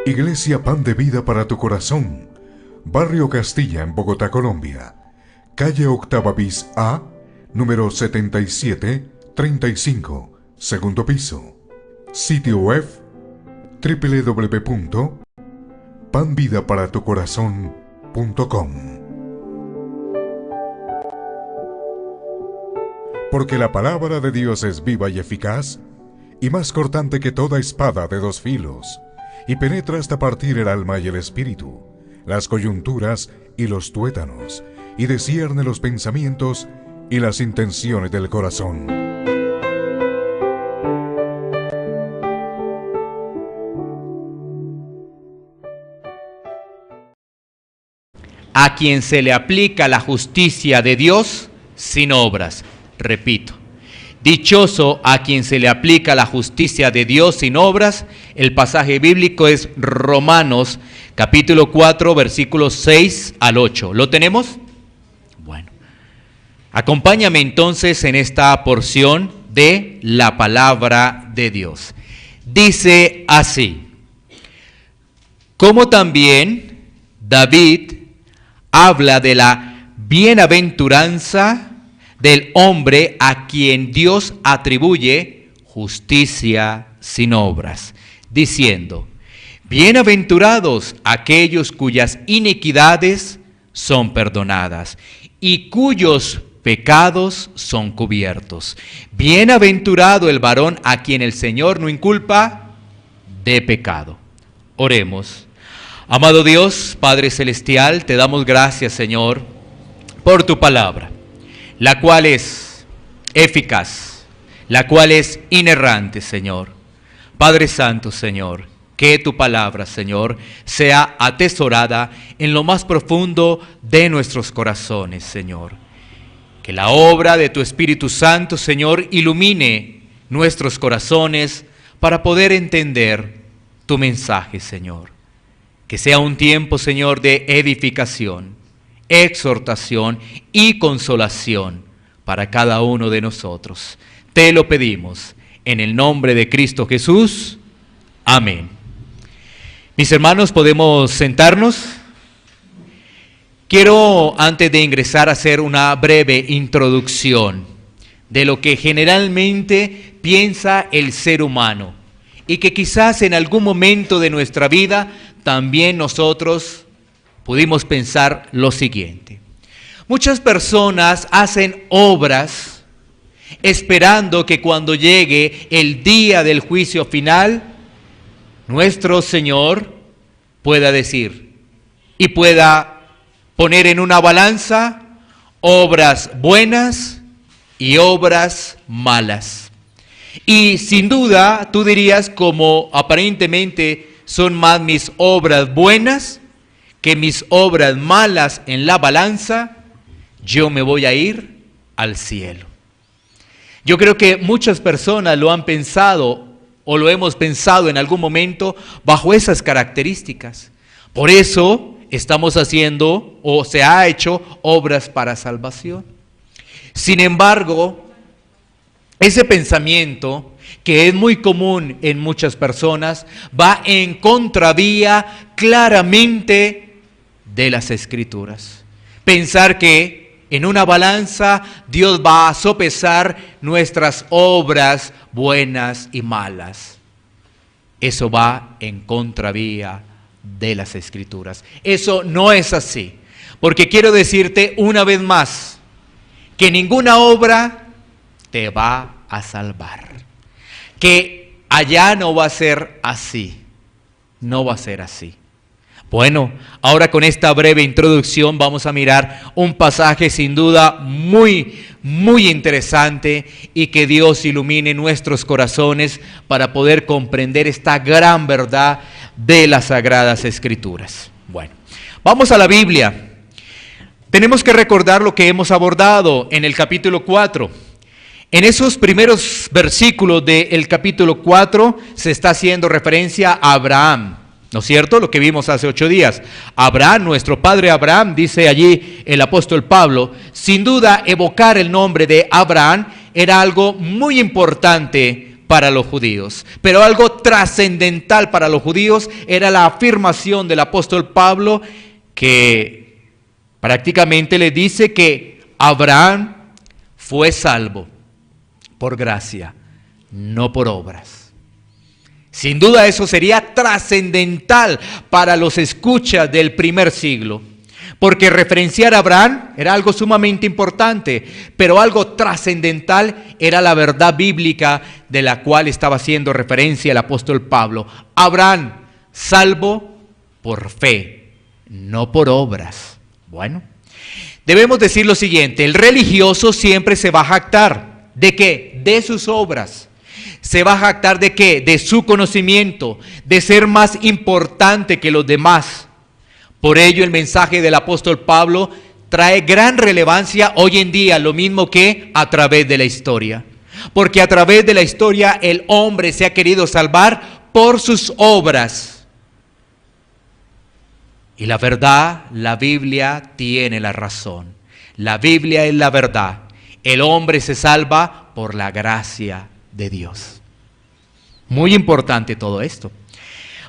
Iglesia Pan de Vida para tu Corazón, Barrio Castilla en Bogotá, Colombia. Calle Octava bis A, número 7735, segundo piso. Sitio web www.panvidaparatucorazon.com. Porque la palabra de Dios es viva y eficaz, y más cortante que toda espada de dos filos, y penetra hasta partir el alma y el espíritu, las coyunturas y los tuétanos, y discierne los pensamientos y las intenciones del corazón. A quien se le aplica la justicia de Dios sin obras. Repito, dichoso a quien se le aplica la justicia de Dios sin obras. El pasaje bíblico es Romanos capítulo 4, versículos 6 al 8. ¿Lo tenemos? Bueno, acompáñame entonces en esta porción de la palabra de Dios. Dice así: como también David habla de la bienaventuranza del hombre a quien Dios atribuye justicia sin obras, diciendo: bienaventurados aquellos cuyas iniquidades son perdonadas y cuyos pecados son cubiertos. Bienaventurado el varón a quien el Señor no inculpa de pecado. Oremos. Amado Dios, Padre Celestial, te damos gracias, Señor, por tu palabra, la cual es eficaz, la cual es inerrante, Señor. Padre Santo, Señor, que tu palabra, Señor, sea atesorada en lo más profundo de nuestros corazones, Señor. Que la obra de tu Espíritu Santo, Señor, ilumine nuestros corazones para poder entender tu mensaje, Señor. Que sea un tiempo, Señor, de edificación, exhortación y consolación para cada uno de nosotros. Te lo pedimos en el nombre de Cristo Jesús. Amén. Mis hermanos, ¿podemos sentarnos? Quiero, antes de ingresar, hacer una breve introducción de lo que generalmente piensa el ser humano y que quizás en algún momento de nuestra vida también nosotros pudimos pensar lo siguiente. Muchas personas hacen obras esperando que cuando llegue el día del juicio final, nuestro Señor pueda decir y pueda poner en una balanza obras buenas y obras malas. Y sin duda tú dirías, como aparentemente son más mis obras buenas que mis obras malas en la balanza, yo me voy a ir al cielo. Yo creo que muchas personas lo han pensado o lo hemos pensado en algún momento bajo esas características. Por eso estamos haciendo o se ha hecho obras para salvación. Sin embargo, ese pensamiento, que es muy común en muchas personas, va en contravía claramente de las Escrituras. Pensar que en una balanza Dios va a sopesar nuestras obras buenas y malas. Eso va en contravía de las Escrituras. Eso no es así. Porque quiero decirte una vez más que ninguna obra te va a salvar. Que allá no va a ser así. No va a ser así. Bueno, ahora con esta breve introducción vamos a mirar un pasaje sin duda muy interesante y que Dios ilumine nuestros corazones para poder comprender esta gran verdad de las Sagradas Escrituras. Bueno, vamos a la Biblia. Tenemos que recordar lo que hemos abordado en el capítulo 4. En esos primeros versículos del capítulo 4 se está haciendo referencia a Abraham, ¿no es cierto? Lo que vimos hace 8 días. Abraham, nuestro padre Abraham, dice allí el apóstol Pablo, sin duda evocar el nombre de Abraham era algo muy importante para los judíos. Pero algo trascendental para los judíos era la afirmación del apóstol Pablo, que prácticamente le dice que Abraham fue salvo por gracia, no por obras. Sin duda eso sería trascendental para los escuchas del primer siglo, porque referenciar a Abraham era algo sumamente importante, pero algo trascendental era la verdad bíblica de la cual estaba haciendo referencia el apóstol Pablo. Abraham, salvo por fe, no por obras. Bueno, debemos decir lo siguiente: el religioso siempre se va a jactar. ¿De qué? De sus obras. Se va a jactar ¿de qué? De su conocimiento, de ser más importante que los demás. Por ello el mensaje del apóstol Pablo trae gran relevancia hoy en día, lo mismo que a través de la historia. Porque a través de la historia el hombre se ha querido salvar por sus obras. Y la verdad, la Biblia tiene la razón. La Biblia es la verdad. El hombre se salva por la gracia de Dios. Muy importante todo esto.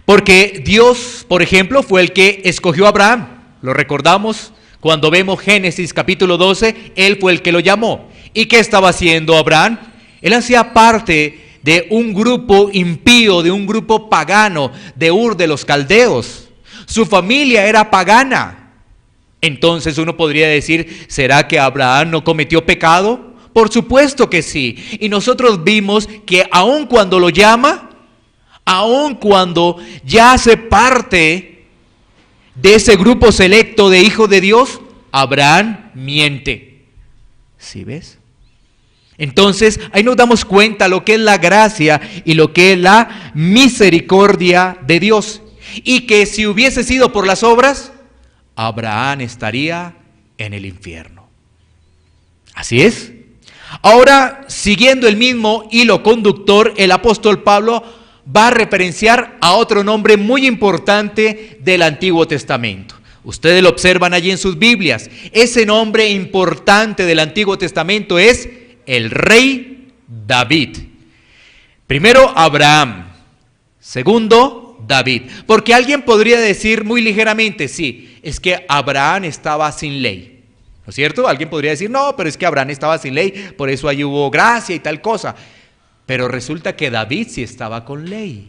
Porque Dios, por ejemplo, fue el que escogió a Abraham. Lo recordamos cuando vemos Génesis capítulo 12, Él fue el que lo llamó. ¿Y qué estaba haciendo Abraham? Él hacía parte de un grupo impío, de un grupo pagano, de Ur de los Caldeos. Su familia era pagana. Entonces uno podría decir, ¿será que Abraham no cometió pecado? Por supuesto que sí. Y nosotros vimos que aun cuando lo llama, aun cuando ya hace parte de ese grupo selecto de hijos de Dios, Abraham miente. ¿Sí ves? Entonces, ahí nos damos cuenta lo que es la gracia y lo que es la misericordia de Dios. Y que si hubiese sido por las obras, Abraham estaría en el infierno. Así es. Ahora, siguiendo el mismo hilo conductor, el apóstol Pablo va a referenciar a otro nombre muy importante del Antiguo Testamento. Ustedes lo observan allí en sus Biblias. Ese nombre importante del Antiguo Testamento es el rey David. Primero Abraham, segundo David. Porque alguien podría decir muy ligeramente, sí, es que Abraham estaba sin ley. ¿No es cierto? Alguien podría decir, no, pero es que Abraham estaba sin ley, por eso ahí hubo gracia y tal cosa. Pero resulta que David sí estaba con ley.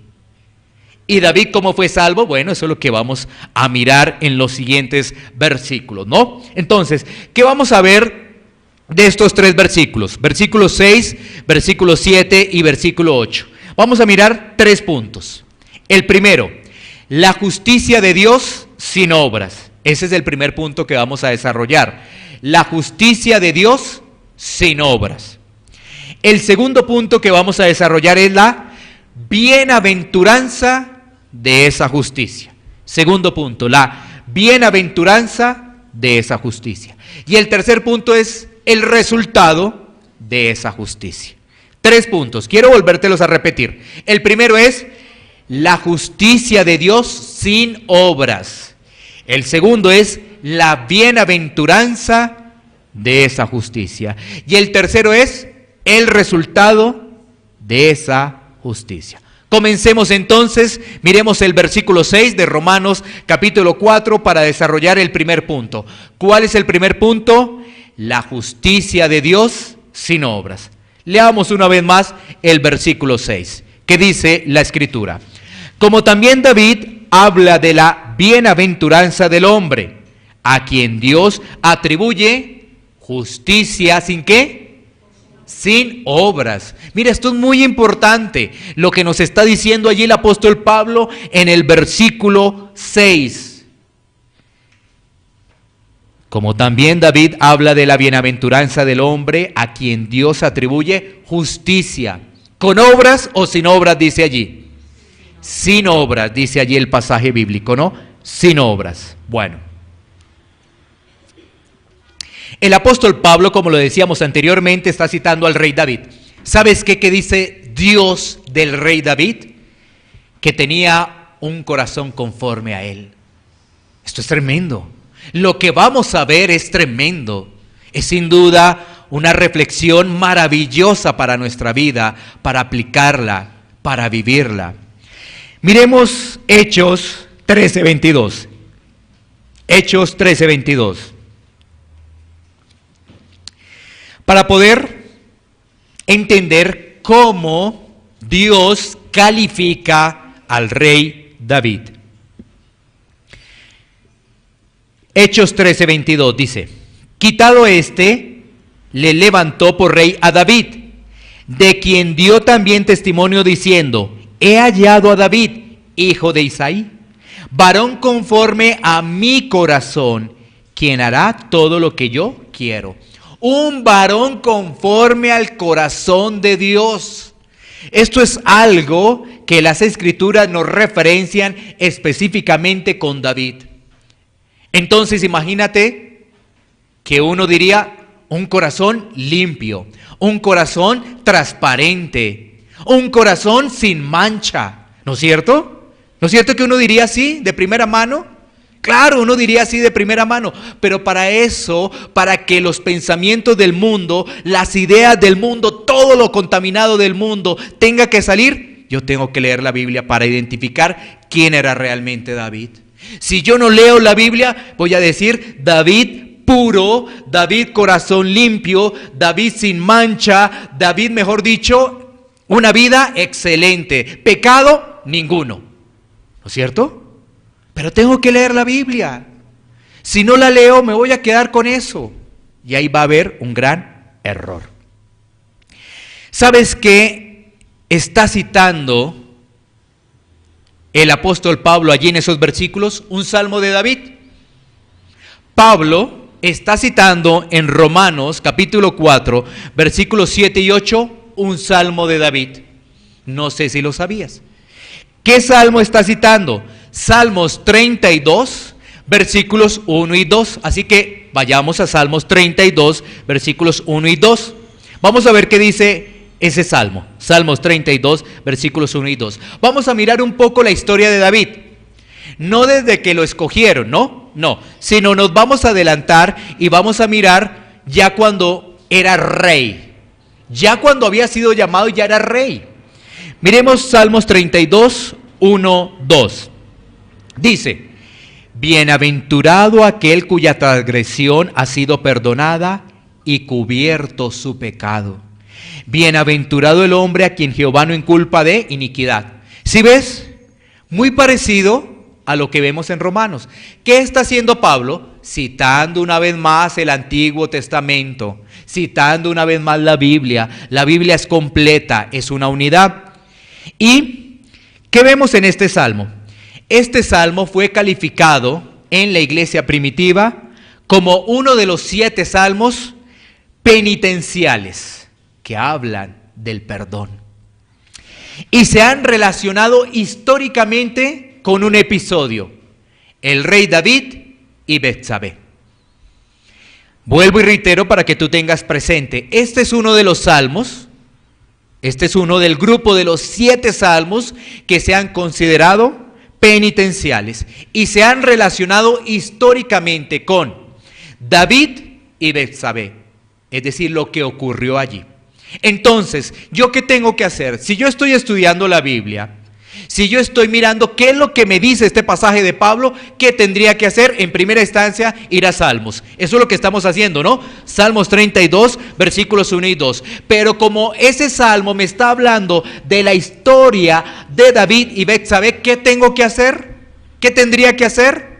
¿Y David cómo fue salvo? Bueno, eso es lo que vamos a mirar en los siguientes versículos, ¿no? Entonces, ¿qué vamos a ver de estos tres versículos? Versículo 6, versículo 7 y versículo 8. Vamos a mirar 3 puntos. El primero, la justicia de Dios sin obras. Ese es el primer punto que vamos a desarrollar. La justicia de Dios sin obras. El segundo punto que vamos a desarrollar es la bienaventuranza de esa justicia. Segundo punto, la bienaventuranza de esa justicia. Y el tercer punto es el resultado de esa justicia. 3 puntos, quiero volvértelos a repetir. El primero es la justicia de Dios sin obras. El segundo es la bienaventuranza de esa justicia. Y el tercero es el resultado de esa justicia. Comencemos entonces, miremos el versículo 6 de Romanos capítulo 4 para desarrollar el primer punto. ¿Cuál es el primer punto? La justicia de Dios sin obras. Leamos una vez más el versículo 6, que dice la Escritura. Como también David habla de la bienaventuranza del hombre, a quien Dios atribuye justicia sin ¿qué? Sin obras. Mira, esto es muy importante, lo que nos está diciendo allí el apóstol Pablo en el versículo 6. Como también David habla de la bienaventuranza del hombre, a quien Dios atribuye justicia. ¿Con obras o sin obras dice allí? Sin obras, dice allí el pasaje bíblico, ¿no? Sin obras. Bueno. El apóstol Pablo, como lo decíamos anteriormente, está citando al rey David. ¿Sabes qué dice Dios del rey David? Que tenía un corazón conforme a él. Esto es tremendo. Lo que vamos a ver es tremendo. Es sin duda una reflexión maravillosa para nuestra vida, para aplicarla, para vivirla. Miremos Hechos 13:22. Hechos 13:22. Para poder entender cómo Dios califica al rey David. Hechos 13:22 dice: quitado este, le levantó por rey a David, de quien dio también testimonio diciendo: he hallado a David, hijo de Isaí, varón conforme a mi corazón, quien hará todo lo que yo quiero. Un varón conforme al corazón de Dios. Esto es algo que las Escrituras nos referencian específicamente con David. Entonces imagínate que uno diría un corazón limpio, un corazón transparente, un corazón sin mancha, ¿no es cierto? ¿No es cierto que uno diría así de primera mano? Claro, uno diría así de primera mano, pero para eso, para que los pensamientos del mundo, las ideas del mundo, todo lo contaminado del mundo tenga que salir, yo tengo que leer la Biblia para identificar quién era realmente David. Si yo no leo la Biblia, voy a decir David puro, David corazón limpio, David sin mancha, David, mejor dicho, una vida excelente, pecado ninguno, ¿no es cierto? Pero tengo que leer la Biblia. Si no la leo, me voy a quedar con eso. Y ahí va a haber un gran error. ¿Sabes qué está citando el apóstol Pablo allí en esos versículos? Un salmo de David. Pablo está citando en Romanos capítulo 4, versículos 7 y 8, un salmo de David. No sé si lo sabías. ¿Qué salmo está citando? Salmos 32, versículos 1 y 2. Así que vayamos a Salmos 32, versículos 1 y 2. Vamos a ver qué dice ese salmo. Salmos 32, versículos 1 y 2. Vamos a mirar un poco la historia de David. No desde que lo escogieron, no, sino nos vamos a adelantar y vamos a mirar ya cuando era rey. Ya cuando había sido llamado y ya era rey. Miremos Salmos 32, 1, 2. Dice: bienaventurado aquel cuya transgresión ha sido perdonada y cubierto su pecado. Bienaventurado el hombre a quien Jehová no inculpa de iniquidad. ¿Sí ves? Muy parecido a lo que vemos en Romanos. ¿Qué está haciendo Pablo? Citando una vez más el Antiguo Testamento, citando una vez más la Biblia. La Biblia es completa, es una unidad. ¿Y qué vemos en este salmo? Este salmo fue calificado en la iglesia primitiva como uno de los 7 salmos penitenciales que hablan del perdón. Y se han relacionado históricamente con un episodio: el rey David y Betsabé. Vuelvo y reitero para que tú tengas presente, este es uno de los salmos, este es uno del grupo de los 7 salmos que se han considerado penitenciales y se han relacionado históricamente con David y Betsabé, es decir, lo que ocurrió allí. Entonces, ¿yo qué tengo que hacer? Si yo estoy estudiando la Biblia, si yo estoy mirando qué es lo que me dice este pasaje de Pablo, ¿qué tendría que hacer? En primera instancia, ir a Salmos. Eso es lo que estamos haciendo, ¿no? Salmos 32, versículos 1 y 2. Pero como ese salmo me está hablando de la historia de David y Betsabé, ¿qué tengo que hacer? ¿Qué tendría que hacer?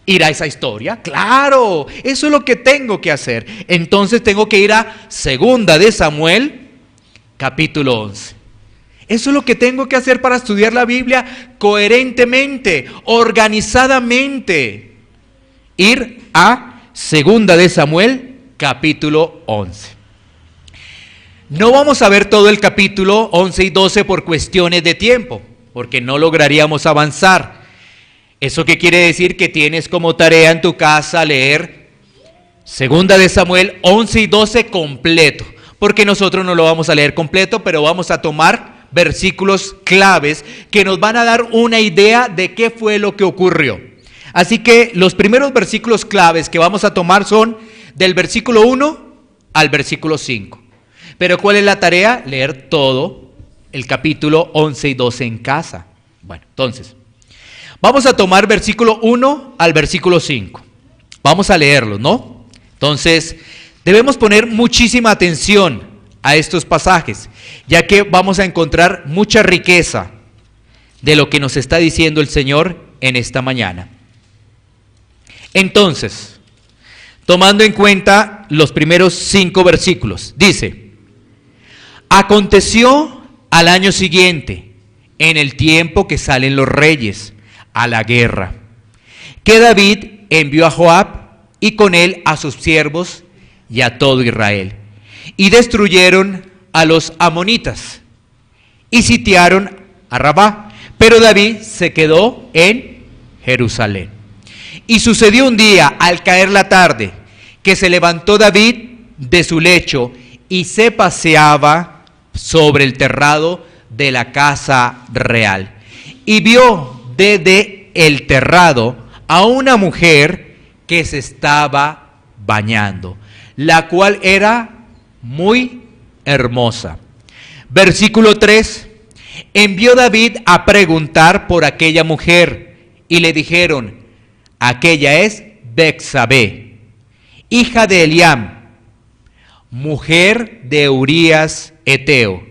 Ir a esa historia. Claro, eso es lo que tengo que hacer. Entonces tengo que ir a Segunda de Samuel, capítulo 11. Eso es lo que tengo que hacer para estudiar la Biblia coherentemente, organizadamente. Ir a Segunda de Samuel, capítulo 11. No vamos a ver todo el capítulo 11 y 12 por cuestiones de tiempo, porque no lograríamos avanzar. ¿Eso qué quiere decir? Que tienes como tarea en tu casa leer Segunda de Samuel 11 y 12 completo, porque nosotros no lo vamos a leer completo, pero vamos a tomar versículos claves que nos van a dar una idea de qué fue lo que ocurrió. Así que los primeros versículos claves que vamos a tomar son del versículo 1 al versículo 5. Pero ¿cuál es la tarea? Leer todo el capítulo 11 y 12 en casa. Bueno, entonces, vamos a tomar versículo 1 al versículo 5. Vamos a leerlos, ¿no? Entonces, debemos poner muchísima atención a estos pasajes, ya que vamos a encontrar mucha riqueza de lo que nos está diciendo el Señor en esta mañana. Entonces, tomando en cuenta los primeros 5 versículos, dice: aconteció al año siguiente, en el tiempo que salen los reyes a la guerra, que David envió a Joab y con él a sus siervos y a todo Israel, y destruyeron a los amonitas y sitiaron a Rabá, pero David se quedó en Jerusalén. Y sucedió un día, al caer la tarde, que se levantó David de su lecho y se paseaba sobre el terrado de la casa real, y vio desde el terrado a una mujer que se estaba bañando, la cual era muy hermosa. Versículo 3: envió David a preguntar por aquella mujer, y le dijeron: aquella es Betsabé, hija de Eliam, mujer de Urías Eteo.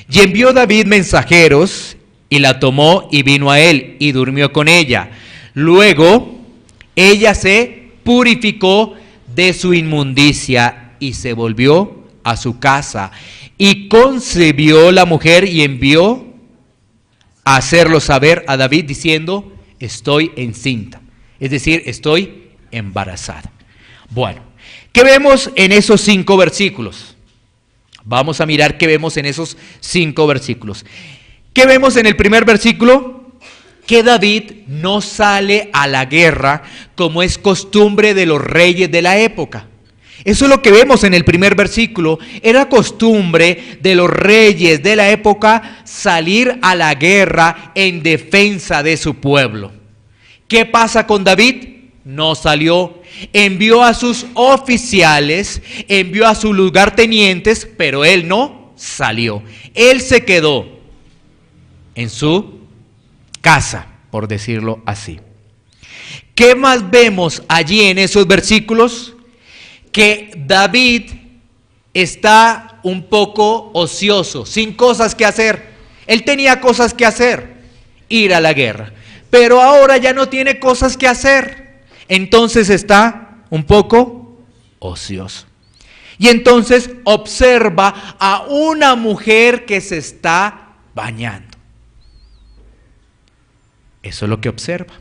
Y envió David mensajeros, y la tomó y vino a él, y durmió con ella. Luego ella se purificó de su inmundicia, y se volvió a su casa. Y concebió la mujer, y envió a hacerlo saber a David, diciendo: estoy encinta. Es decir, estoy embarazada. Bueno, ¿qué vemos en esos 5 versículos? Vamos a mirar qué vemos en esos 5 versículos. ¿Qué vemos en el primer versículo? Que David no sale a la guerra como es costumbre de los reyes de la época. Eso es lo que vemos en el primer versículo. Era costumbre de los reyes de la época salir a la guerra en defensa de su pueblo. ¿Qué pasa con David? No salió. Envió a sus oficiales, envió a sus lugartenientes, pero él no salió. Él se quedó en su casa, por decirlo así. ¿Qué más vemos allí en esos versículos? Que David está un poco ocioso, sin cosas que hacer. Él tenía cosas que hacer, ir a la guerra, pero ahora ya no tiene cosas que hacer. Entonces está un poco ocioso. Y entonces observa a una mujer que se está bañando. Eso es lo que observa.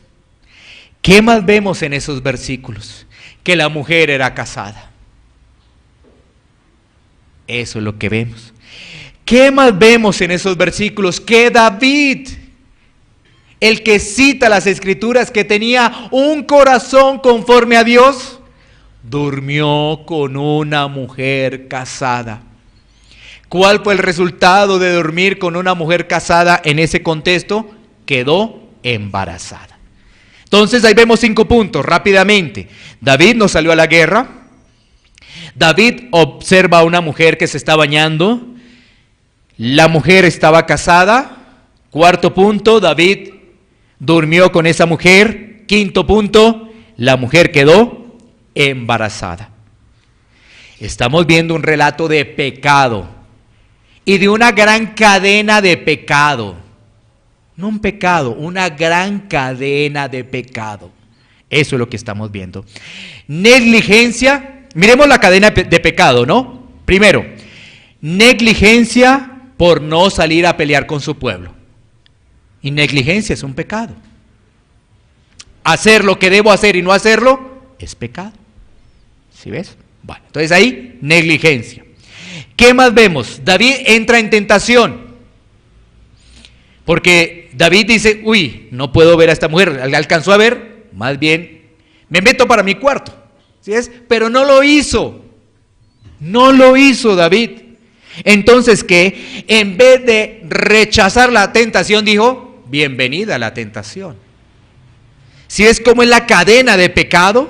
¿Qué más vemos en esos versículos? Que la mujer era casada. Eso es lo que vemos. ¿Qué más vemos en esos versículos? Que David, el que cita las escrituras, que tenía un corazón conforme a Dios, durmió con una mujer casada. ¿Cuál fue el resultado de dormir con una mujer casada en ese contexto? Quedó embarazada. Entonces ahí vemos 5 puntos rápidamente. David no salió a la guerra. David observa a una mujer que se está bañando. La mujer estaba casada. 4º punto, David durmió con esa mujer. 5º punto, la mujer quedó embarazada. Estamos viendo un relato de pecado y de una gran cadena de pecado. No un pecado, una gran cadena de pecado. Eso es lo que estamos viendo. Negligencia, miremos la cadena de pecado, ¿no? Primero, negligencia por no salir a pelear con su pueblo. Y negligencia es un pecado. Hacer lo que debo hacer y no hacerlo es pecado. ¿Sí ves? Bueno, entonces ahí, negligencia. ¿Qué más vemos? David entra en tentación. Porque David dice: uy, no puedo ver a esta mujer. Alcanzó a ver, más bien, me meto para mi cuarto. ¿Sí es? Pero no lo hizo. No lo hizo David. Entonces, ¿qué? En vez de rechazar la tentación, dijo: bienvenida a la tentación. ¿Sí es como en la cadena de pecado?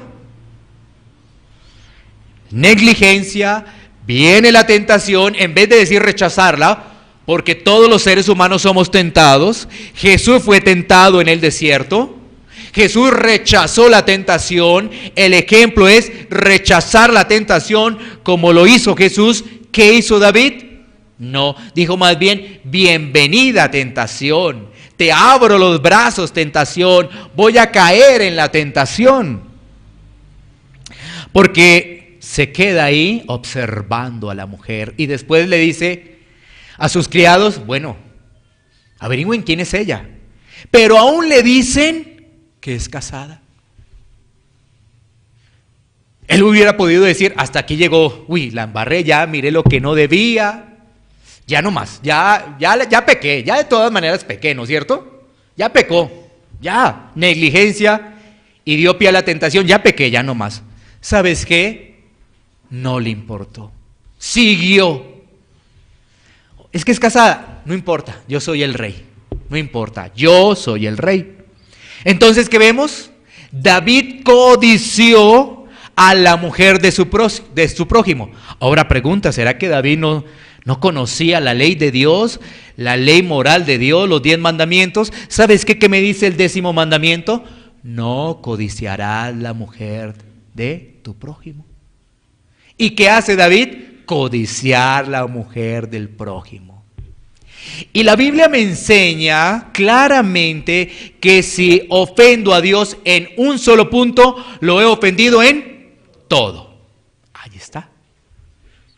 Negligencia, Viene la tentación, en vez de decir rechazarla, porque todos los seres humanos somos tentados. Jesús fue tentado en el desierto. Jesús rechazó la tentación. El ejemplo es rechazar la tentación como lo hizo Jesús. ¿Qué hizo David? No, dijo más bien, bienvenida tentación. Te abro los brazos, tentación. Voy a caer en la tentación. Porque se queda ahí observando a la mujer y después le dice a sus criados, bueno, averigüen quién es ella. Pero aún le dicen que es casada. Él hubiera podido decir, hasta aquí llegó, uy, la embarré ya, miré lo que no debía, ya no más, ya pequé, ya de todas maneras pequé, ¿no es cierto? Ya pecó, ya, negligencia y dio pie a la tentación, ya pequé, ya no más. ¿Sabes qué? No le importó, siguió. Es que es casada, no importa, yo soy el rey, no importa, yo soy el rey. Entonces, ¿qué vemos? David codició a la mujer de su prójimo. Ahora pregunta, ¿será que David no conocía la ley de Dios, la ley moral de Dios, los 10 mandamientos? ¿Sabes qué me dice el 10º mandamiento? No codiciarás la mujer de tu prójimo. ¿Y qué hace David? Codiciar la mujer del prójimo. Y la Biblia me enseña claramente que si ofendo a Dios en un solo punto, lo he ofendido en todo. Ahí está.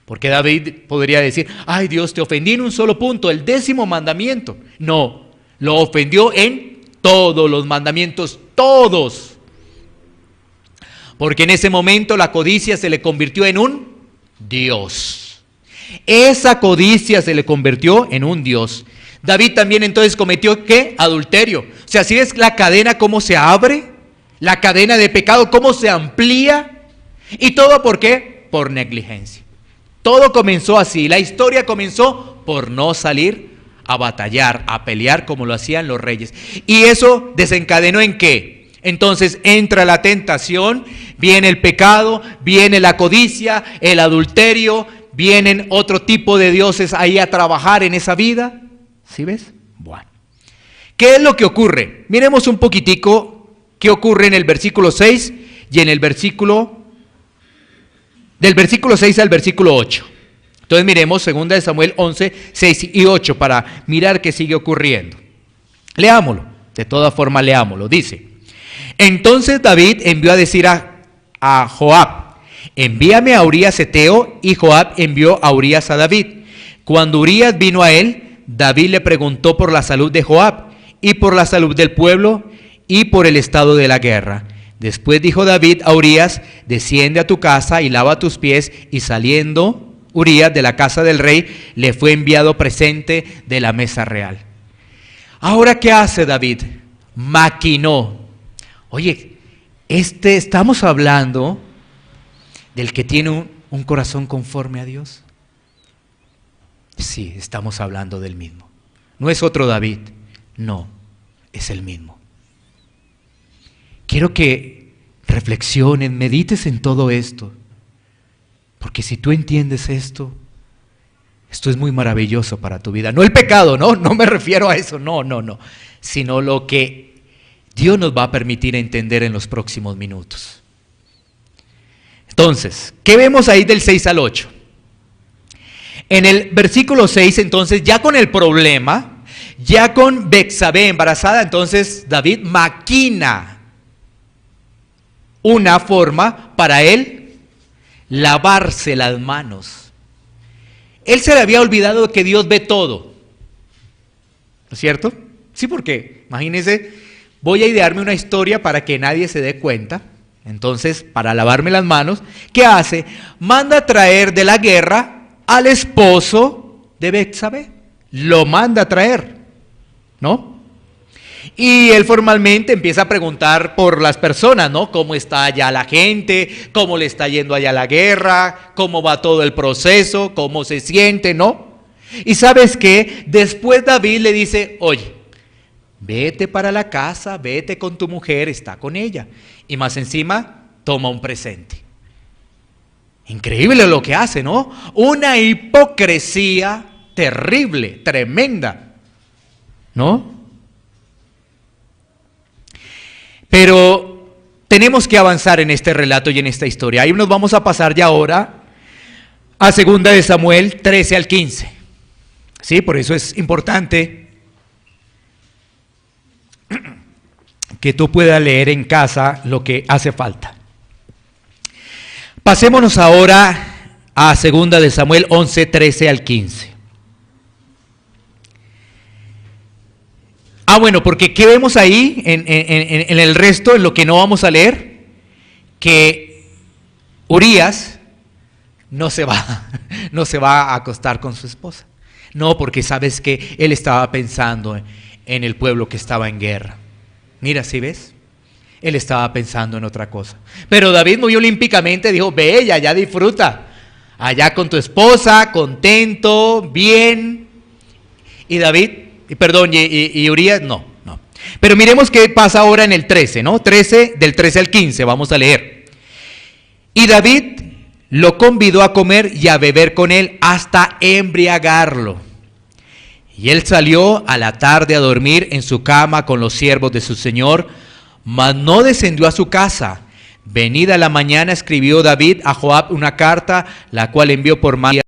Porque David podría decir, ay Dios, te ofendí en un solo punto, el 10º mandamiento. No, lo ofendió en todos los mandamientos, todos. Porque en ese momento la codicia se le convirtió en un Dios. Esa codicia se le convirtió en un Dios. David también entonces cometió ¿qué? Adulterio. O sea, ¿sí ves la cadena cómo se abre? La cadena de pecado cómo se amplía. ¿Y todo por qué? Por negligencia. Todo comenzó así. La historia comenzó por no salir a batallar, a pelear como lo hacían los reyes. Y eso desencadenó ¿en qué? Entonces entra la tentación, viene el pecado, viene la codicia, el adulterio, vienen otro tipo de dioses ahí a trabajar en esa vida. ¿Sí ves? Bueno. ¿Qué es lo que ocurre? Miremos un poquitico qué ocurre en el versículo 6 y en el versículo, del versículo 6 al versículo 8. Entonces miremos 2 de Samuel 11, 6 y 8 para mirar qué sigue ocurriendo. Leámoslo, de todas formas leámoslo. Dice, entonces David envió a decir a Joab, envíame a Urías Heteo, y Joab envió a Urías a David. Cuando Urías vino a él, David le preguntó por la salud de Joab, y por la salud del pueblo, y por el estado de la guerra. Después dijo David a Urías, desciende a tu casa y lava tus pies, y saliendo Urías de la casa del rey, le fue enviado presente de la mesa real. Ahora, ¿qué hace David? Maquinó. Oye, estamos hablando del que tiene un corazón conforme a Dios. Sí, estamos hablando del mismo. No es otro David, no, es el mismo. Quiero que reflexiones, medites en todo esto, porque si tú entiendes esto es muy maravilloso para tu vida. No el pecado, no me refiero a eso, no, sino lo que Dios nos va a permitir entender en los próximos minutos. Entonces, ¿qué vemos ahí del 6 al 8? En el versículo 6, entonces, ya con el problema, ya con Betsabé embarazada, entonces David maquina una forma para él lavarse las manos. Él se le había olvidado que Dios ve todo, ¿no es cierto? Sí, porque, imagínense, voy a idearme una historia para que nadie se dé cuenta. Entonces, para lavarme las manos, ¿qué hace? Manda a traer de la guerra al esposo de Betsabé. Lo manda a traer, ¿no? Y él formalmente empieza a preguntar por las personas, ¿no? ¿Cómo está allá la gente? ¿Cómo le está yendo allá la guerra? ¿Cómo va todo el proceso? ¿Cómo se siente, no? Y ¿sabes qué? Después David le dice, oye, vete para la casa, vete con tu mujer, está con ella. Y más encima, toma un presente. Increíble lo que hace, ¿no? Una hipocresía terrible, tremenda, ¿no? Pero tenemos que avanzar en este relato y en esta historia. Ahí nos vamos a pasar ya ahora a 2 de Samuel 13 al 15. Sí, por eso es importante que tú puedas leer en casa lo que hace falta. Pasémonos ahora a 2 de Samuel 11, 13 al 15. Bueno, porque ¿qué vemos ahí en el resto, en lo que no vamos a leer? Que Urías no se va a acostar con su esposa. No, porque sabes que él estaba pensando en el pueblo que estaba en guerra. Mira, ¿sí ves? Él estaba pensando en otra cosa. Pero David muy olímpicamente dijo, ve, ya disfruta. Allá con tu esposa, contento, bien. Y David, y Urías, no. Pero miremos qué pasa ahora en el 13, ¿no? Del 13 al 15, vamos a leer. Y David lo convidó a comer y a beber con él hasta embriagarlo. Y él salió a la tarde a dormir en su cama con los siervos de su señor, mas no descendió a su casa. Venida la mañana escribió David a Joab una carta, la cual envió por Marías,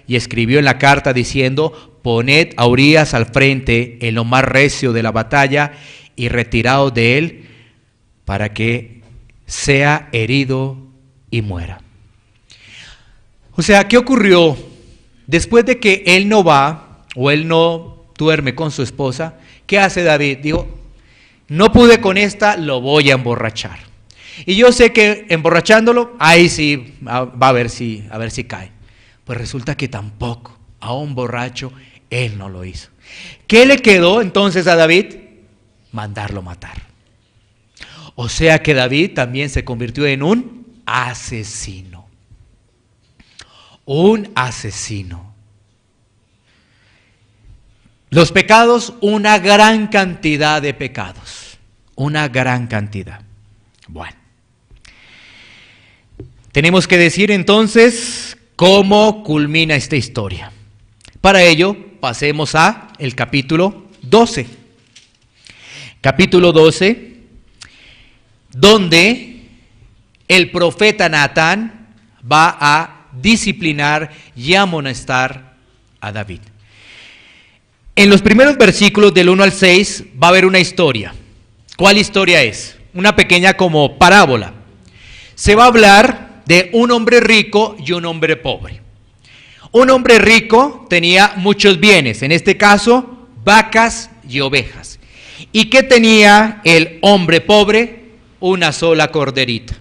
y escribió en la carta diciendo, poned a Urías al frente en lo más recio de la batalla y retiraos de él para que sea herido y muera. O sea, ¿qué ocurrió? Después de que él no va o él no duerme con su esposa, ¿qué hace David? Dijo, no pude con esta, lo voy a emborrachar. Y yo sé que emborrachándolo, ahí sí, a ver si cae. Pues resulta que tampoco, a un borracho, él no lo hizo. ¿Qué le quedó entonces a David? Mandarlo matar. O sea que David también se convirtió en un asesino. Un asesino. Los pecados, una gran cantidad de pecados. Una gran cantidad. Bueno. Tenemos que decir entonces cómo culmina esta historia. Para ello, pasemos a el capítulo 12. Capítulo 12, donde el profeta Natán va a disciplinar y amonestar a David. En los primeros versículos del 1 al 6 va a haber una historia. ¿Cuál historia es? Una pequeña como parábola. Se va a hablar de un hombre rico y un hombre pobre. Un hombre rico tenía muchos bienes, en este caso vacas y ovejas. ¿Y qué tenía el hombre pobre? Una sola corderita.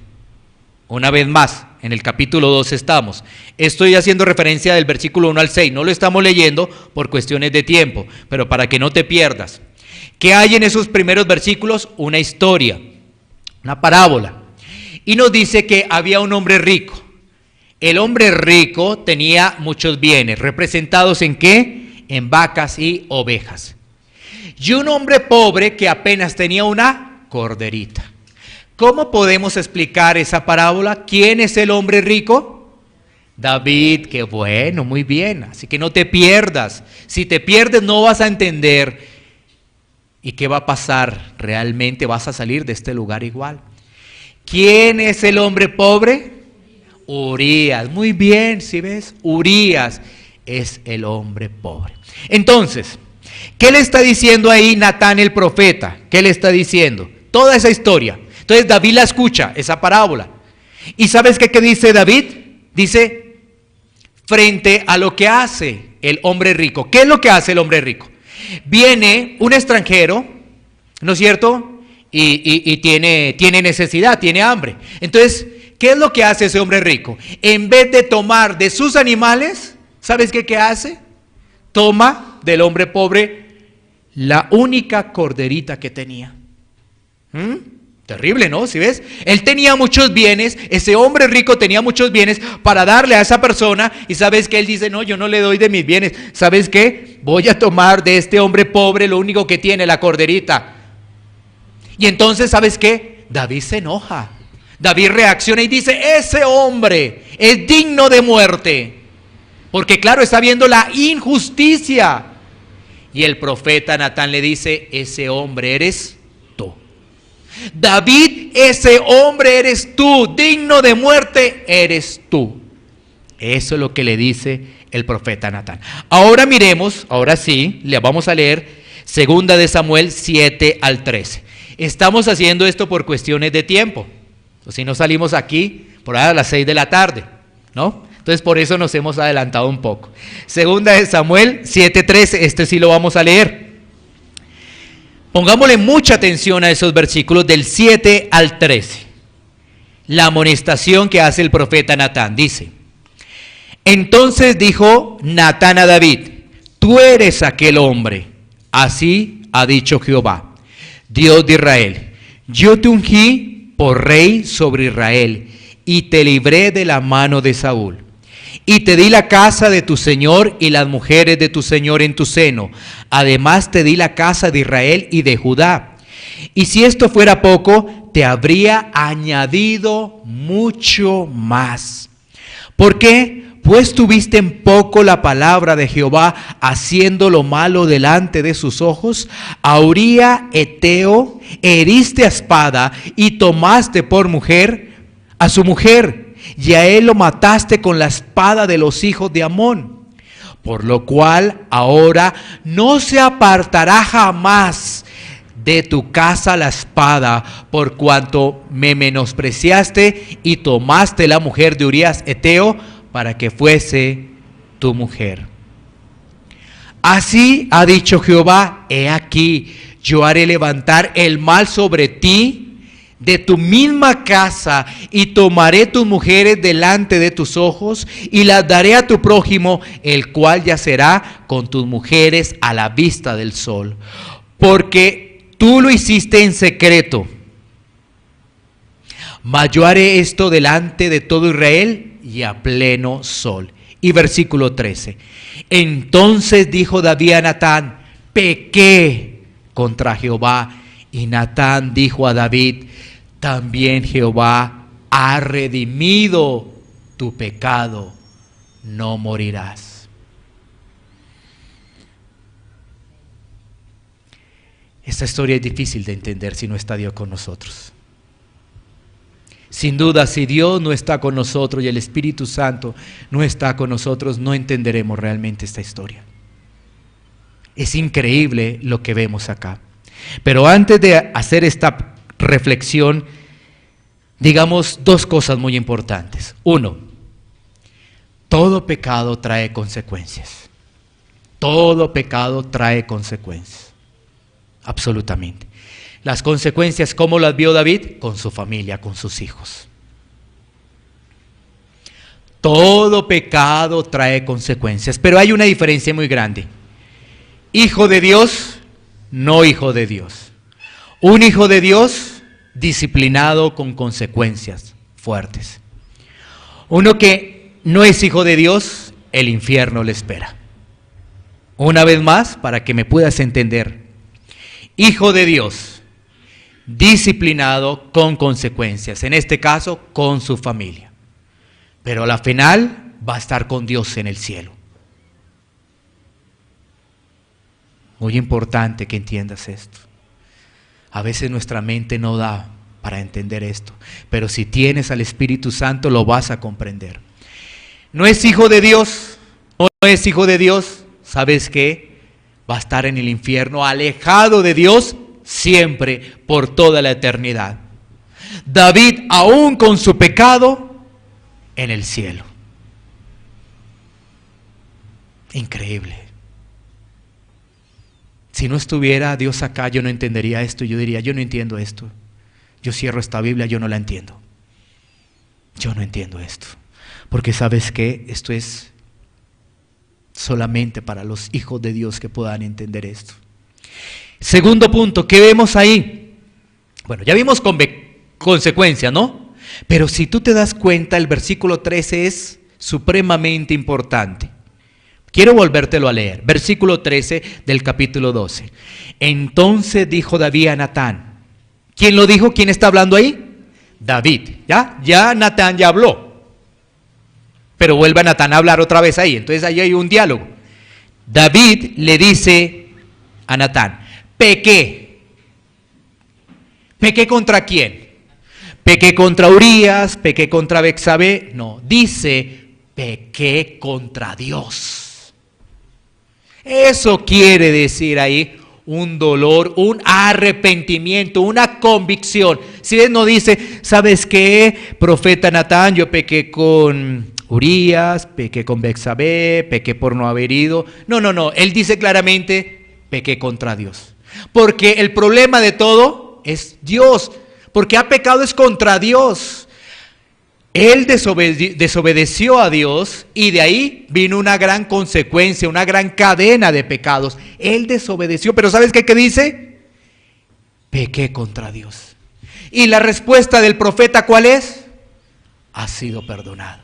Una vez más, en el capítulo 2 estamos. Estoy haciendo referencia del versículo 1 al 6. No lo estamos leyendo por cuestiones de tiempo, pero para que no te pierdas. ¿Qué hay en esos primeros versículos? Una historia, una parábola. Y nos dice que había un hombre rico. El hombre rico tenía muchos bienes. ¿Representados en qué? En vacas y ovejas. Y un hombre pobre que apenas tenía una corderita. ¿Cómo podemos explicar esa parábola? ¿Quién es el hombre rico? David. Qué bueno, muy bien. Así que no te pierdas. Si te pierdes no vas a entender. ¿Y qué va a pasar? Realmente vas a salir de este lugar igual. ¿Quién es el hombre pobre? Urías. Muy bien, ¿sí ves? Urías es el hombre pobre. Entonces, ¿qué le está diciendo ahí Natán el profeta? ¿Qué le está diciendo? Toda esa historia. Entonces David la escucha, esa parábola. ¿Y sabes qué dice David? Dice, frente a lo que hace el hombre rico. ¿Qué es lo que hace el hombre rico? Viene un extranjero, ¿no es cierto? Y tiene necesidad, tiene hambre. Entonces, ¿qué es lo que hace ese hombre rico? En vez de tomar de sus animales, ¿sabes qué hace? Toma del hombre pobre la única corderita que tenía. Terrible, ¿no? ¿Sí ves? Él tenía muchos bienes, ese hombre rico tenía muchos bienes para darle a esa persona, y ¿sabes qué? Él dice, no, yo no le doy de mis bienes. ¿Sabes qué? Voy a tomar de este hombre pobre lo único que tiene, la corderita. Y entonces, ¿sabes qué? David se enoja. David reacciona y dice, ese hombre es digno de muerte. Porque claro, está viendo la injusticia. Y el profeta Natán le dice, ese hombre eres tú. David, ese hombre eres tú, digno de muerte eres tú. Eso es lo que le dice el profeta Natán. Ahora miremos, ahora sí, le vamos a leer 2 de Samuel 7 al 13. Estamos haciendo esto por cuestiones de tiempo. O si no salimos aquí por ahí a las 6 de la tarde, ¿no? Entonces por eso nos hemos adelantado un poco. 2 de Samuel 7:13, este sí lo vamos a leer. Pongámosle mucha atención a esos versículos del 7 al 13. La amonestación que hace el profeta Natán dice: entonces dijo Natán a David, tú eres aquel hombre, así ha dicho Jehová, Dios de Israel, yo te ungí por rey sobre Israel y te libré de la mano de Saúl. Y te di la casa de tu señor y las mujeres de tu señor en tu seno. Además te di la casa de Israel y de Judá. Y si esto fuera poco, te habría añadido mucho más. ¿Por qué? Pues tuviste en poco la palabra de Jehová, haciendo lo malo delante de sus ojos. A Uría Eteo heriste a espada y tomaste por mujer a su mujer, y a él lo mataste con la espada de los hijos de Amón. Por lo cual ahora no se apartará jamás de tu casa la espada, por cuanto me menospreciaste y tomaste la mujer de Urías Eteo para que fuese tu mujer. Así ha dicho Jehová, he aquí, yo haré levantar el mal sobre ti de tu misma casa, y tomaré tus mujeres delante de tus ojos, y las daré a tu prójimo, el cual yacerá con tus mujeres a la vista del sol. Porque tú lo hiciste en secreto, mas yo haré esto delante de todo Israel y a pleno sol. Y versículo 13. Entonces dijo David a Natán, pequé contra Jehová. Y Natán dijo a David, también Jehová ha redimido tu pecado, no morirás. Esta historia es difícil de entender si no está Dios con nosotros. Sin duda, si Dios no está con nosotros y el Espíritu Santo no está con nosotros, no entenderemos realmente esta historia. Es increíble lo que vemos acá. Pero antes de hacer esta reflexión, digamos dos cosas muy importantes. Uno, todo pecado trae consecuencias. Todo pecado trae consecuencias. Absolutamente. Las consecuencias, ¿cómo las vio David? Con su familia, con sus hijos. Todo pecado trae consecuencias, pero hay una diferencia muy grande. Hijo de Dios, no hijo de Dios. Un hijo de Dios disciplinado con consecuencias fuertes. Uno que no es hijo de Dios, el infierno le espera. Una vez más, para que me puedas entender. Hijo de Dios, disciplinado con consecuencias, en este caso con su familia. Pero a la final va a estar con Dios en el cielo. Muy importante que entiendas esto. A veces nuestra mente no da para entender esto, pero si tienes al Espíritu Santo lo vas a comprender. No es hijo de Dios, no es hijo de Dios, ¿sabes qué? Va a estar en el infierno, alejado de Dios siempre, por toda la eternidad. David, aún con su pecado, en el cielo. Increíble. Si no estuviera Dios acá, yo no entendería esto. Yo diría, yo no entiendo esto. Yo cierro esta Biblia, yo no la entiendo. Yo no entiendo esto. Porque ¿sabes qué? Esto es solamente para los hijos de Dios que puedan entender esto. Segundo punto, ¿qué vemos ahí? Bueno, ya vimos consecuencias, ¿no? Pero si tú te das cuenta, el versículo 13 es supremamente importante. Quiero volvértelo a leer. Versículo 13 del capítulo 12. Entonces dijo David a Natán. ¿Quién lo dijo? ¿Quién está hablando ahí? David. ¿Ya? Ya Natán ya habló. Pero vuelve a Natán a hablar otra vez ahí. Entonces ahí hay un diálogo. David le dice a Natán, pequé. ¿Pequé contra quién? ¿Pequé contra Urías? ¿Pequé contra Betsabé? No, dice, pequé contra Dios. Eso quiere decir ahí un dolor, un arrepentimiento, una convicción. Si él no dice, ¿sabes qué, profeta Natán? Yo pequé con Urías, pequé con Betsabé, pequé por no haber ido. No. Él dice claramente, pequé contra Dios. Porque el problema de todo es Dios. Porque ha pecado es contra Dios. Él desobedeció a Dios y de ahí vino una gran consecuencia, una gran cadena de pecados. Él desobedeció, pero ¿sabes qué dice? Pequé contra Dios. Y la respuesta del profeta, ¿cuál es? Ha sido perdonado.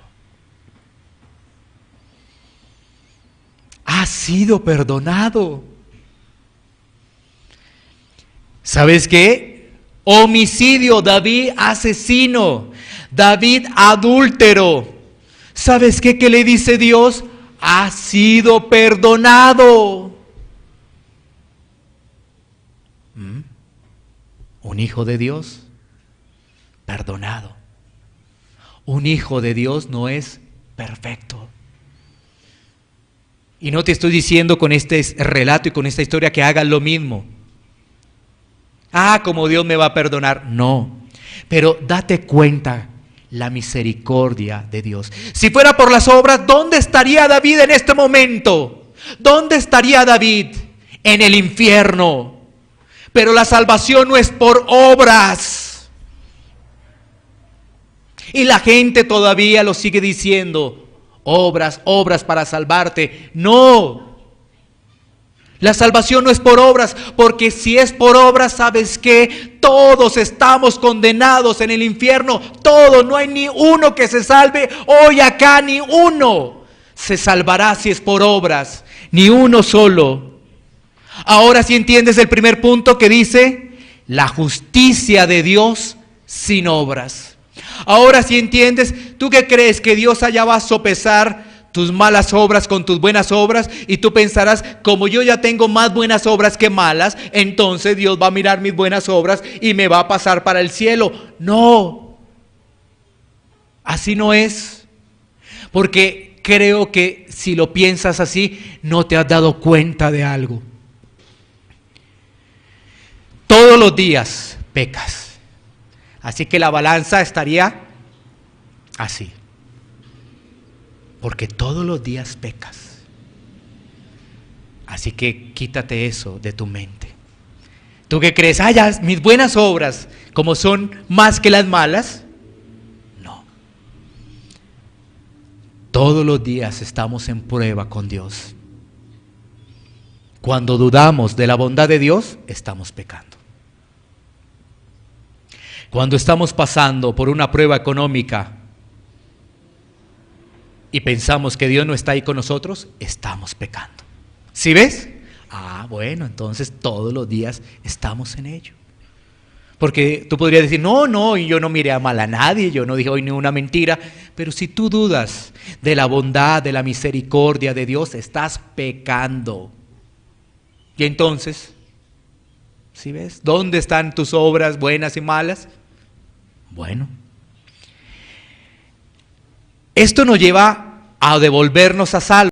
Ha sido perdonado. ¿Sabes qué? Homicidio, David asesino, David adúltero. ¿Sabes qué? ¿Qué le dice Dios? Ha sido perdonado. Un hijo de Dios, perdonado. Un hijo de Dios no es perfecto. Y no te estoy diciendo con este relato y con esta historia que hagas lo mismo. Como Dios me va a perdonar. No, pero date cuenta la misericordia de Dios. Si fuera por las obras, ¿dónde estaría David en este momento? ¿Dónde estaría David? En el infierno. Pero la salvación no es por obras. Y la gente todavía lo sigue diciendo, obras para salvarte. No. La salvación no es por obras, porque si es por obras, ¿sabes qué? Todos estamos condenados en el infierno, todos, no hay ni uno que se salve, hoy acá ni uno se salvará si es por obras, ni uno solo. Ahora sí entiendes el primer punto que dice, la justicia de Dios sin obras. Ahora sí entiendes, ¿tú qué crees? ¿Que Dios allá va a sopesar tus malas obras con tus buenas obras? Y tú pensarás, como yo ya tengo más buenas obras que malas, entonces Dios va a mirar mis buenas obras y me va a pasar para el cielo. No, así no es. Porque creo que si lo piensas así, no te has dado cuenta de algo. Todos los días pecas. Así que la balanza estaría así. Porque todos los días pecas. Así que quítate eso de tu mente. ¿Tú qué crees? Ya mis buenas obras, como son más que las malas. No. Todos los días estamos en prueba con Dios. Cuando dudamos de la bondad de Dios, estamos pecando. Cuando estamos pasando por una prueba económica y pensamos que Dios no está ahí con nosotros, estamos pecando. ¿Sí ves? Bueno, entonces todos los días estamos en ello. Porque tú podrías decir, no, y yo no miré a mal a nadie, yo no dije hoy ni una mentira. Pero si tú dudas de la bondad, de la misericordia de Dios, estás pecando. Y entonces, ¿sí ves? ¿Dónde están tus obras buenas y malas? Bueno, esto nos lleva a devolvernos a salvo.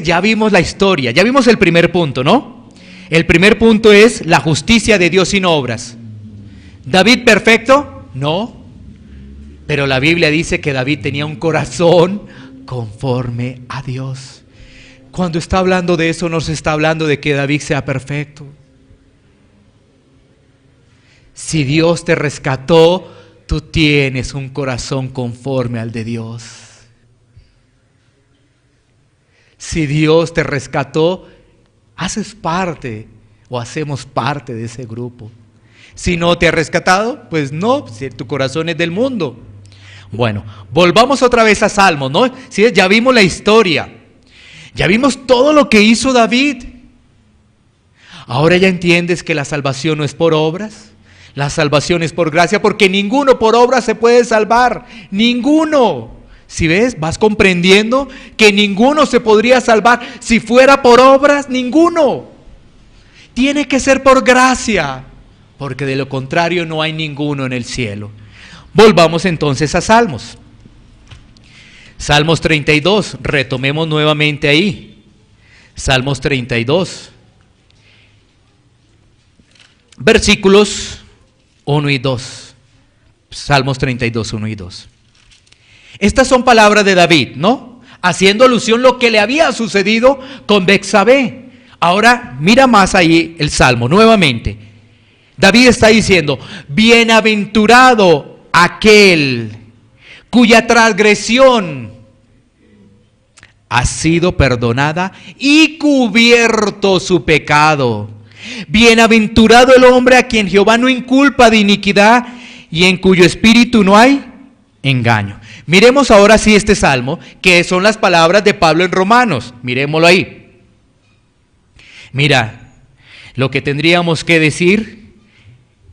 Ya vimos la historia, ya vimos el primer punto, ¿no? El primer punto es la justicia de Dios sin obras. ¿David perfecto? No. Pero la Biblia dice que David tenía un corazón conforme a Dios. Cuando está hablando de eso, no se está hablando de que David sea perfecto. Si Dios te rescató, tú tienes un corazón conforme al de Dios. Si Dios te rescató, haces parte o hacemos parte de ese grupo. Si no te ha rescatado, pues no, si tu corazón es del mundo. Bueno, volvamos otra vez a Salmos, ¿no? Sí, ya vimos la historia, ya vimos todo lo que hizo David. Ahora ya entiendes que la salvación no es por obras. La salvación es por gracia, porque ninguno por obra se puede salvar, ninguno. Si ves, vas comprendiendo que ninguno se podría salvar. Si fuera por obras, ninguno. Tiene que ser por gracia, porque de lo contrario no hay ninguno en el cielo. Volvamos entonces a Salmos. Salmos 32, retomemos nuevamente ahí. Salmos 32. Versículos 1 y 2. Salmos 32, 1 y 2. Estas son palabras de David, ¿no? Haciendo alusión a lo que le había sucedido con Betsabé. Ahora mira más ahí el Salmo nuevamente. David está diciendo: bienaventurado aquel cuya transgresión ha sido perdonada y cubierto su pecado. Bienaventurado el hombre a quien Jehová no inculpa de iniquidad y en cuyo espíritu no hay engaño. Miremos ahora sí este salmo, que son las palabras de Pablo en Romanos. Miremoslo ahí. Mira, lo que tendríamos que decir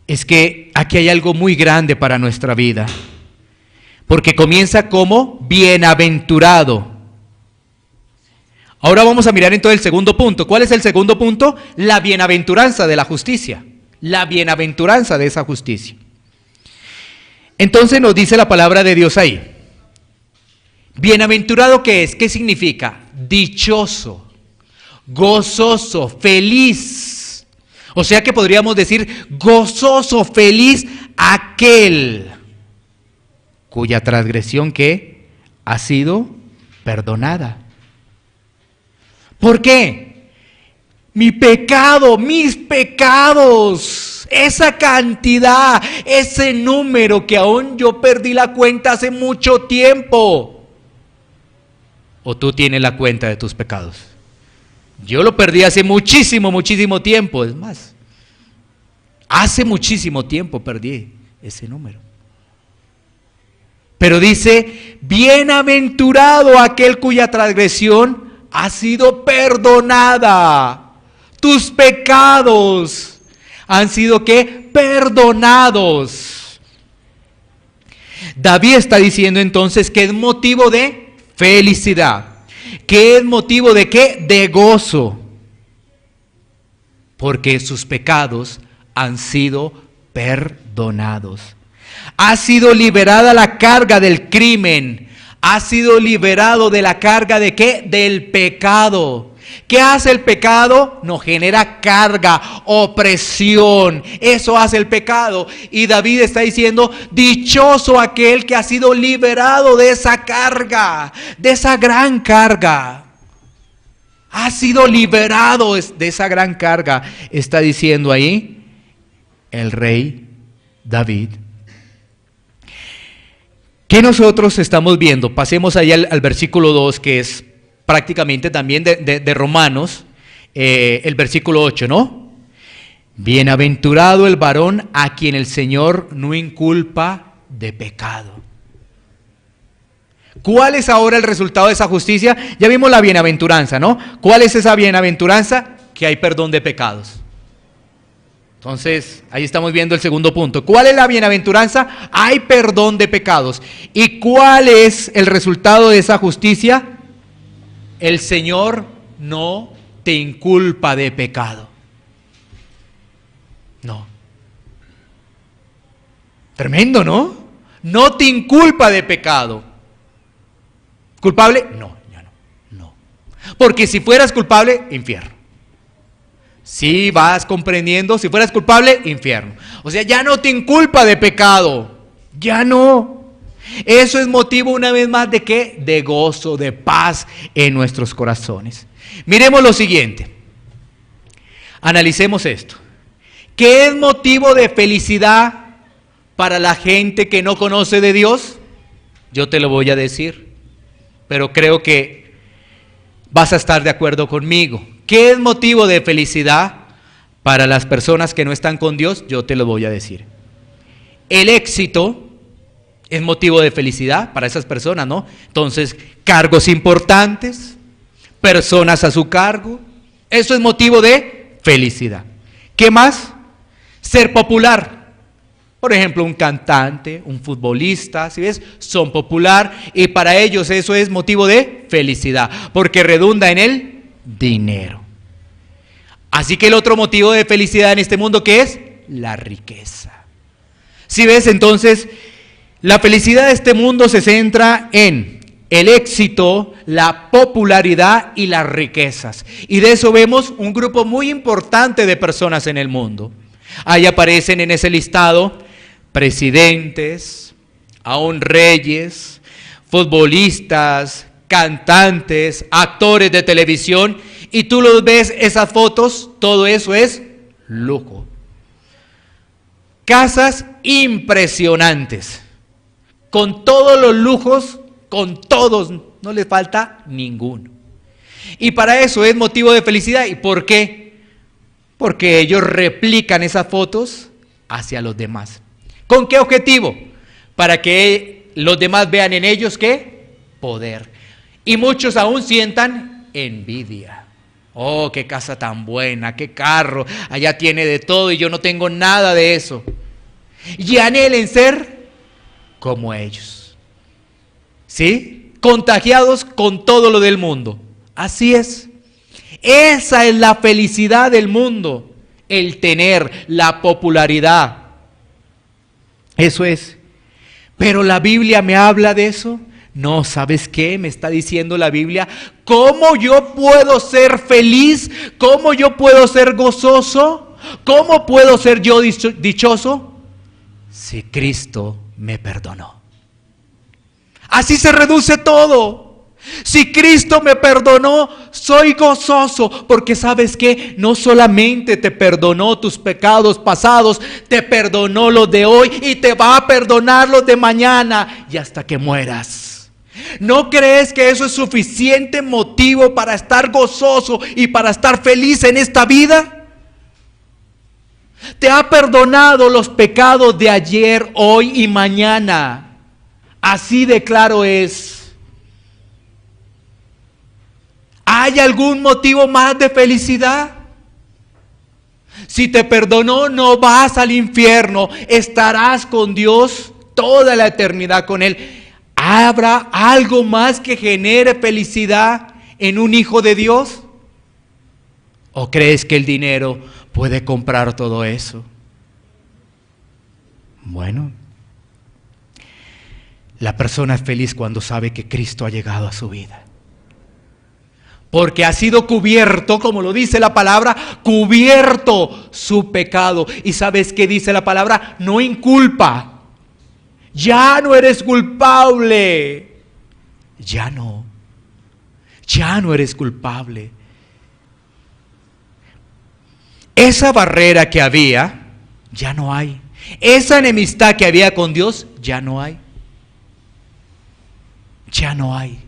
es que aquí hay algo muy grande para nuestra vida, porque comienza como bienaventurado. Ahora vamos a mirar entonces el segundo punto. ¿Cuál es el segundo punto? La bienaventuranza de la justicia. La bienaventuranza de esa justicia. Entonces nos dice la palabra de Dios ahí. Bienaventurado, ¿qué es? ¿Qué significa? Dichoso, gozoso, feliz. O sea que podríamos decir gozoso, feliz aquel cuya transgresión ¿qué? Ha sido perdonada. ¿Por qué? Mi pecado, mis pecados, esa cantidad, ese número que aún yo perdí la cuenta hace mucho tiempo. ¿O tú tienes la cuenta de tus pecados? Yo lo perdí hace muchísimo tiempo. Es más, hace muchísimo tiempo perdí ese número. Pero dice, bienaventurado aquel cuya transgresión ha sido perdonada. Tus pecados han sido ¿qué? Perdonados. David está diciendo entonces que es motivo de felicidad. ¿Qué es motivo de qué? De gozo. Porque sus pecados han sido perdonados. Ha sido liberada la carga del crimen. Ha sido liberado de la carga de qué? Del pecado. ¿Qué hace el pecado? Nos genera carga, opresión. Eso hace el pecado. Y David está diciendo, dichoso aquel que ha sido liberado de esa carga, de esa gran carga. Ha sido liberado de esa gran carga, está diciendo ahí el rey David. ¿Qué nosotros estamos viendo? Pasemos ahí al versículo 2, que es prácticamente también de Romanos, el versículo 8, ¿no? Bienaventurado el varón a quien el Señor no inculpa de pecado. ¿Cuál es ahora el resultado de esa justicia? Ya vimos la bienaventuranza, ¿no? ¿Cuál es esa bienaventuranza? Que hay perdón de pecados. Entonces, ahí estamos viendo el segundo punto. ¿Cuál es la bienaventuranza? Hay perdón de pecados. ¿Y cuál es el resultado de esa justicia? El Señor no te inculpa de pecado. No. Tremendo, ¿no? No te inculpa de pecado. ¿Culpable? No, ya no. No. Porque si fueras culpable, infierno. Si vas comprendiendo, si fueras culpable, infierno. O sea, ya no te inculpa de pecado. Ya no. Eso es motivo una vez más de ¿qué? De gozo, de paz en nuestros corazones. Miremos lo siguiente. Analicemos esto. ¿Qué es motivo de felicidad para la gente que no conoce de Dios? Yo te lo voy a decir, pero creo que vas a estar de acuerdo conmigo. ¿Qué es motivo de felicidad para las personas que no están con Dios? Yo te lo voy a decir. El éxito es motivo de felicidad para esas personas, ¿no? Entonces, cargos importantes, personas a su cargo, eso es motivo de felicidad. ¿Qué más? Ser popular. Por ejemplo, un cantante, un futbolista, ¿sí ves? Son popular y para ellos eso es motivo de felicidad, porque redunda en el dinero. Así que el otro motivo de felicidad en este mundo, ¿qué es? La riqueza. ¿Sí ves? Entonces, la felicidad de este mundo se centra en el éxito, la popularidad y las riquezas. Y de eso vemos un grupo muy importante de personas en el mundo. Ahí aparecen en ese listado presidentes, aún reyes, futbolistas, cantantes, actores de televisión, y tú los ves, esas fotos, todo eso es lujo. Casas impresionantes, con todos los lujos, con todos, no les falta ninguno. Y para eso es motivo de felicidad. ¿Y por qué? Porque ellos replican esas fotos hacia los demás. ¿Con qué objetivo? Para que los demás vean en ellos, ¿qué? Poder. Y muchos aún sientan envidia. Oh, qué casa tan buena, qué carro, allá tiene de todo y yo no tengo nada de eso. Y anhelen ser como ellos. ¿Sí? Contagiados con todo lo del mundo. Así es. Esa es la felicidad del mundo, el tener la popularidad. Eso es. Pero la Biblia me habla de eso. No, ¿sabes qué? Me está diciendo la Biblia. ¿Cómo yo puedo ser feliz? ¿Cómo yo puedo ser gozoso? ¿Cómo puedo ser yo dichoso? Si Cristo me perdonó. Así se reduce todo. Si Cristo me perdonó, soy gozoso, porque ¿sabes qué? No solamente te perdonó tus pecados pasados, te perdonó los de hoy y te va a perdonar los de mañana y hasta que mueras. ¿No crees que eso es suficiente motivo para estar gozoso y para estar feliz en esta vida? Te ha perdonado los pecados de ayer, hoy y mañana. Así de claro es. ¿Hay algún motivo más de felicidad? Si te perdonó, no vas al infierno, estarás con Dios toda la eternidad con Él. ¿Habrá algo más que genere felicidad en un hijo de Dios? ¿O crees que el dinero puede comprar todo eso? Bueno, la persona es feliz cuando sabe que Cristo ha llegado a su vida. Porque ha sido cubierto, como lo dice la palabra, cubierto su pecado. ¿Y sabes qué dice la palabra? No inculpa. Ya no eres culpable. Ya no eres culpable. Esa barrera que había, ya no hay. Esa enemistad que había con Dios, ya no hay. Ya no hay.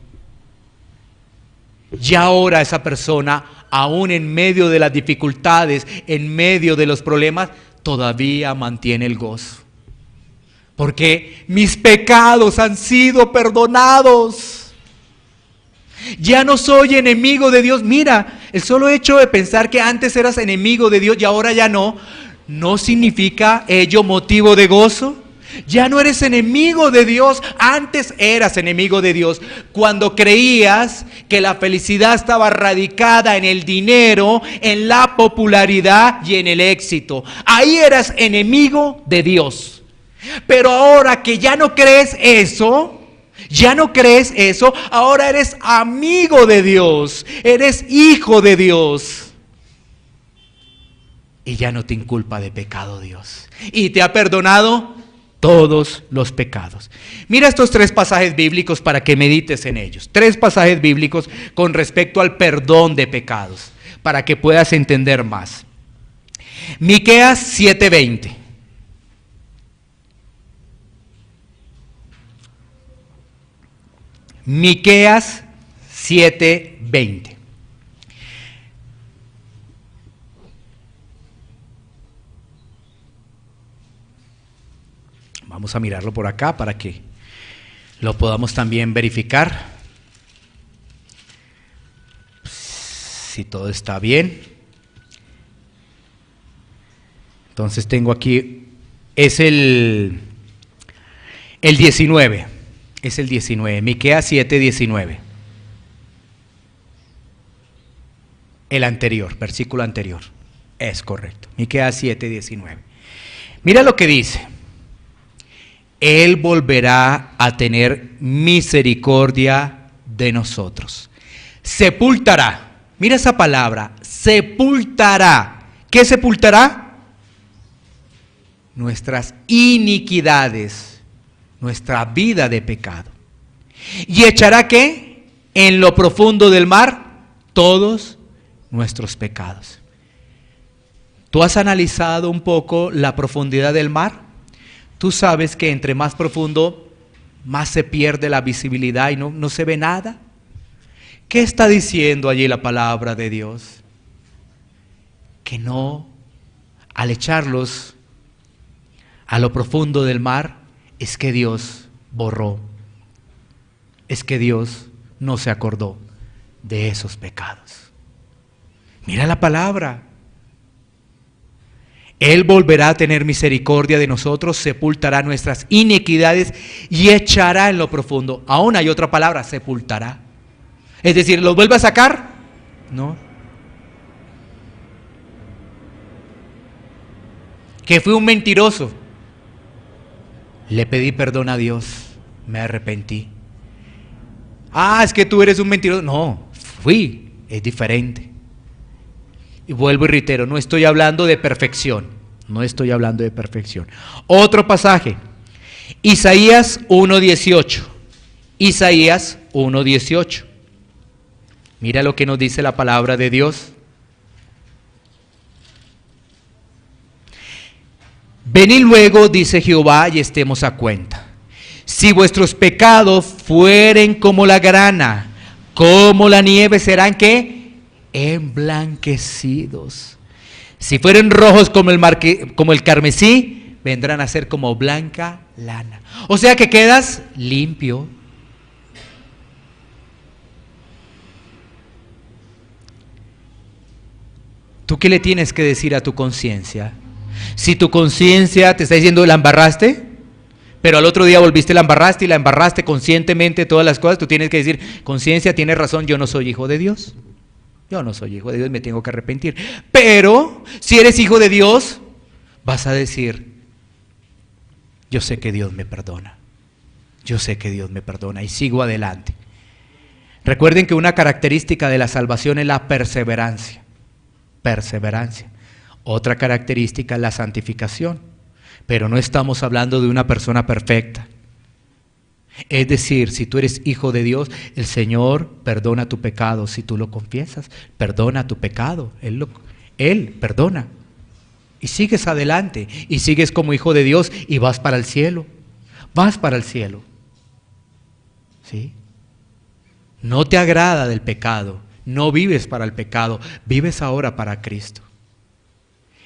Ya ahora esa persona, aún en medio de las dificultades, en medio de los problemas, todavía mantiene el gozo. Porque mis pecados han sido perdonados. Ya no soy enemigo de Dios. Mira, el solo hecho de pensar que antes eras enemigo de Dios y ahora ya no, ¿no significa ello motivo de gozo? Ya no eres enemigo de Dios, antes eras enemigo de Dios. Cuando creías que la felicidad estaba radicada en el dinero, en la popularidad y en el éxito. Ahí eras enemigo de Dios. Pero ahora que ya no crees eso, ahora eres amigo de Dios, eres hijo de Dios. Y ya no te inculpa de pecado Dios. Y te ha perdonado todos los pecados. Mira estos 3 pasajes bíblicos para que medites en ellos. 3 pasajes bíblicos con respecto al perdón de pecados, para que puedas entender más. Miqueas 7:20. Miqueas 7:20. Vamos a mirarlo por acá para que lo podamos también verificar. Si todo está bien. Entonces tengo aquí es el 19. Es el 19. Miqueas 7, 19. El anterior, versículo anterior. Es correcto. Miqueas 7, 19. Mira lo que dice. Él volverá a tener misericordia de nosotros. Sepultará. Mira esa palabra. Sepultará. ¿Qué sepultará? Nuestras iniquidades, nuestra vida de pecado. ¿Y echará qué? En lo profundo del mar todos nuestros pecados. ¿Tú has analizado un poco la profundidad del mar? Tú sabes que entre más profundo, más se pierde la visibilidad y no se ve nada. ¿Qué está diciendo allí la palabra de Dios? Que no, al echarlos a lo profundo del mar, es que Dios borró, es que Dios no se acordó de esos pecados. Mira la palabra. Él volverá a tener misericordia de nosotros, sepultará nuestras iniquidades y echará en lo profundo. Aún hay otra palabra, sepultará. Es decir, ¿los vuelve a sacar? No. Que fui un mentiroso. Le pedí perdón a Dios, me arrepentí. Ah, es que tú eres un mentiroso. No, es diferente. Y vuelvo y reitero, no estoy hablando de perfección. No estoy hablando de perfección. Otro pasaje. Isaías 1:18. Isaías 1:18. Mira lo que nos dice la palabra de Dios. Venid luego, dice Jehová, y estemos a cuenta. Si vuestros pecados fueren como la grana, como la nieve, serán ¿qué? Emblanquecidos. Si fueren rojos como el carmesí, vendrán a ser como blanca lana. O sea que quedas limpio. ¿Tú qué le tienes que decir a tu conciencia? Si tu conciencia te está diciendo, ¿la embarraste? Pero al otro día volviste, la embarraste conscientemente todas las cosas, tú tienes que decir, conciencia, tienes razón, yo no soy hijo de Dios. Yo no soy hijo de Dios, me tengo que arrepentir. Pero si eres hijo de Dios, vas a decir, yo sé que Dios me perdona. Yo sé que Dios me perdona y sigo adelante. Recuerden que una característica de la salvación es la perseverancia. Perseverancia. Otra característica es la santificación. Pero no estamos hablando de una persona perfecta. Es decir, si tú eres hijo de Dios, el Señor perdona tu pecado. Si tú lo confiesas, perdona tu pecado. Él perdona. Y sigues adelante. Y sigues como hijo de Dios y vas para el cielo. Vas para el cielo. ¿Sí? No te agrada del pecado. No vives para el pecado. Vives ahora para Cristo.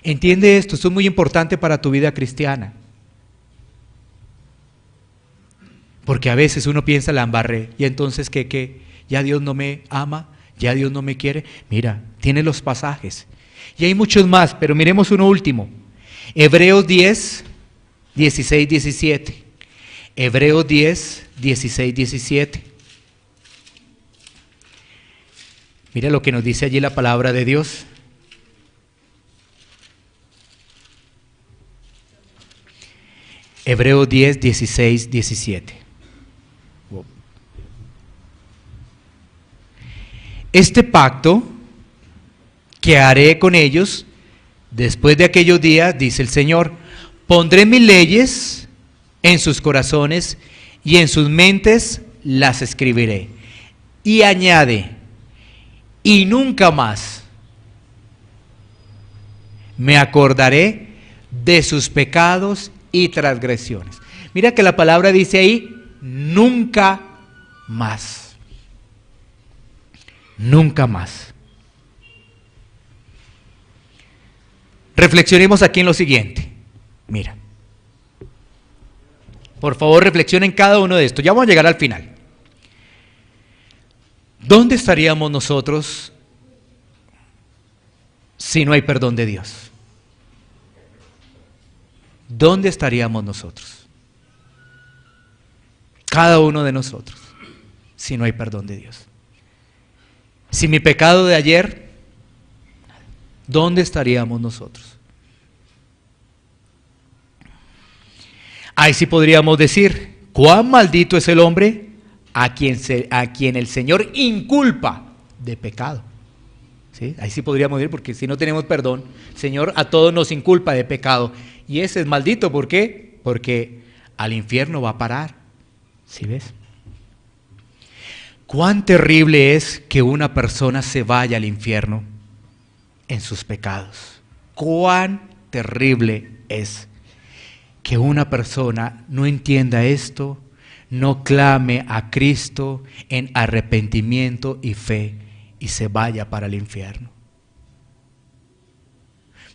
Entiende esto. Esto es muy importante para tu vida cristiana. Porque a veces uno piensa, la embarré, y entonces ¿qué? ¿Ya Dios no me ama? ¿Ya Dios no me quiere? Mira, tiene los pasajes. Y hay muchos más, pero miremos uno último. Hebreos 10, 16, 17. Hebreos 10, 16, 17. Mira lo que nos dice allí la palabra de Dios. Hebreos 10, 16, 17. Este pacto que haré con ellos después de aquellos días, dice el Señor, pondré mis leyes en sus corazones y en sus mentes las escribiré. Y añade, y nunca más me acordaré de sus pecados y transgresiones. Mira que la palabra dice ahí, nunca más. Nunca más. Reflexionemos aquí en lo siguiente. Mira. Por favor, reflexionen cada uno de estos. Ya vamos a llegar al final. ¿Dónde estaríamos nosotros si no hay perdón de Dios? ¿dónde estaríamos nosotros? Cada uno de nosotros, si no hay perdón de Dios. Si mi pecado de ayer, ¿dónde estaríamos nosotros? Ahí sí podríamos decir, cuán maldito es el hombre a quien el Señor inculpa de pecado. ¿Sí? Ahí sí podríamos decir, porque si no tenemos perdón, el Señor a todos nos inculpa de pecado. Y ese es maldito, ¿por qué? Porque al infierno va a parar. ¿Sí ves? Cuán terrible es que una persona se vaya al infierno en sus pecados. Cuán terrible es que una persona no entienda esto, no clame a Cristo en arrepentimiento y fe y se vaya para el infierno.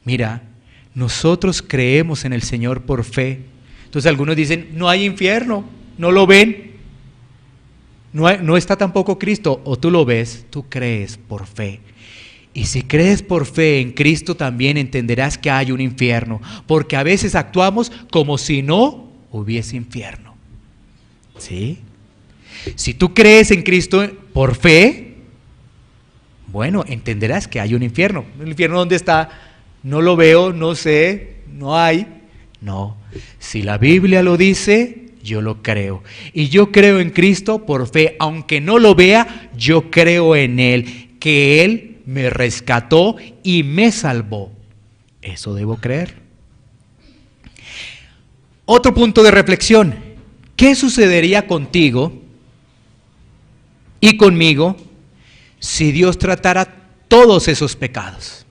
Mira, nosotros creemos en el Señor por fe. Entonces algunos dicen, no hay infierno, no lo ven. No está tampoco Cristo, o tú lo ves, tú crees por fe. Y si crees por fe en Cristo también entenderás que hay un infierno, porque a veces actuamos como si no hubiese infierno. ¿Sí? Si tú crees en Cristo por fe, bueno, entenderás que hay un infierno. ¿El infierno dónde está? No lo veo, no sé, no hay. No, si la Biblia lo dice, yo lo creo. Y yo creo en Cristo por fe, aunque no lo vea, yo creo en Él, que Él me rescató y me salvó. Eso debo creer. Otro punto de reflexión. ¿Qué sucedería contigo y conmigo si Dios tratara todos esos pecados?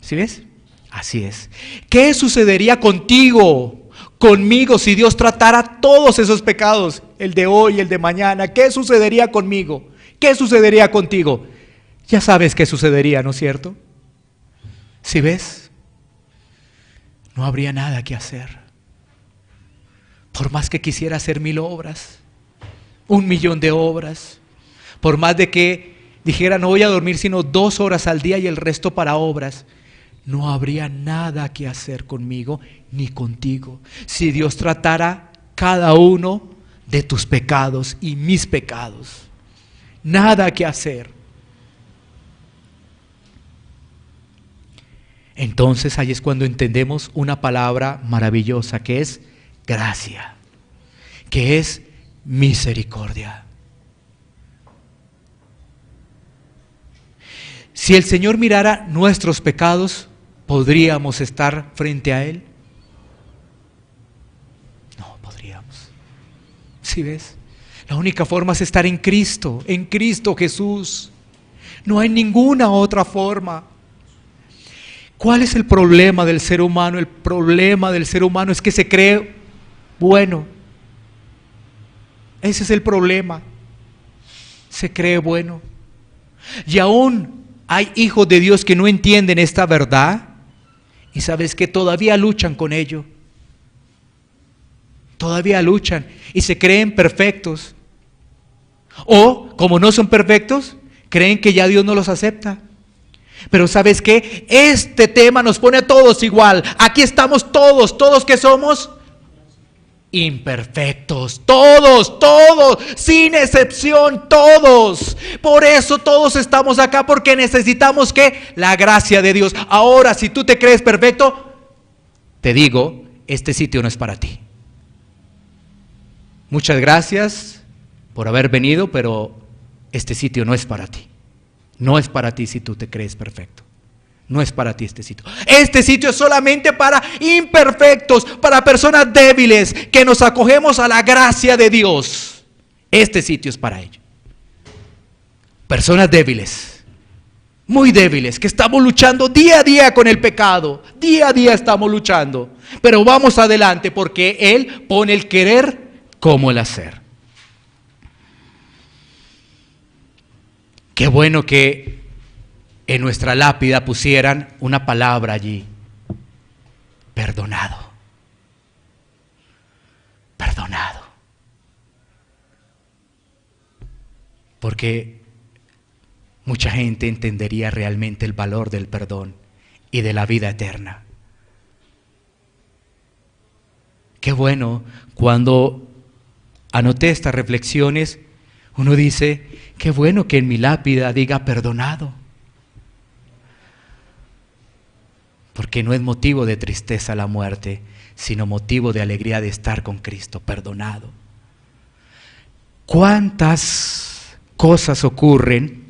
¿Sí ves? Así es. ¿Qué sucedería contigo, conmigo, si Dios tratara todos esos pecados? El de hoy, el de mañana. ¿Qué sucedería conmigo? ¿Qué sucedería contigo? Ya sabes qué sucedería, ¿no es cierto? ¿Sí ves? No habría nada que hacer. Por más que quisiera hacer 1000 obras, 1.000.000 de obras, por más de que dijera no voy a dormir sino 2 horas al día y el resto para obras, no habría nada que hacer conmigo ni contigo si Dios tratara cada uno de tus pecados y mis pecados. Nada que hacer. Entonces ahí es cuando entendemos una palabra maravillosa que es gracia, que es misericordia. Si el Señor mirara nuestros pecados, ¿podríamos estar frente a Él? No podríamos. ¿Sí ves? La única forma es estar en Cristo Jesús. No hay ninguna otra forma. ¿Cuál es el problema del ser humano? El problema del ser humano es que se cree bueno. Ese es el problema. Se cree bueno. Y aún hay hijos de Dios que no entienden esta verdad y sabes que todavía luchan con ello. Todavía luchan y se creen perfectos. O, como no son perfectos, creen que ya Dios no los acepta. Pero ¿sabes qué? Este tema nos pone a todos igual. Aquí estamos todos que somos imperfectos, todos, sin excepción, todos. Por eso todos estamos acá, porque necesitamos ¿qué? La gracia de Dios. Ahora, si tú te crees perfecto, te digo, este sitio no es para ti. Muchas gracias por haber venido, pero este sitio no es para ti. No es para ti si tú te crees perfecto. No es para ti este sitio. Este sitio es solamente para imperfectos, para personas débiles que nos acogemos a la gracia de Dios. Este sitio es para ellos. Personas débiles, muy débiles, que estamos luchando día a día con el pecado. Día a día estamos luchando. Pero vamos adelante porque Él pone el querer como el hacer. Qué bueno que en nuestra lápida pusieran una palabra allí. Perdonado. Perdonado. Porque mucha gente entendería realmente el valor del perdón y de la vida eterna. Qué bueno, cuando anoté estas reflexiones, uno dice, qué bueno que en mi lápida diga perdonado. Porque no es motivo de tristeza la muerte, sino motivo de alegría de estar con Cristo, perdonado. ¿Cuántas cosas ocurren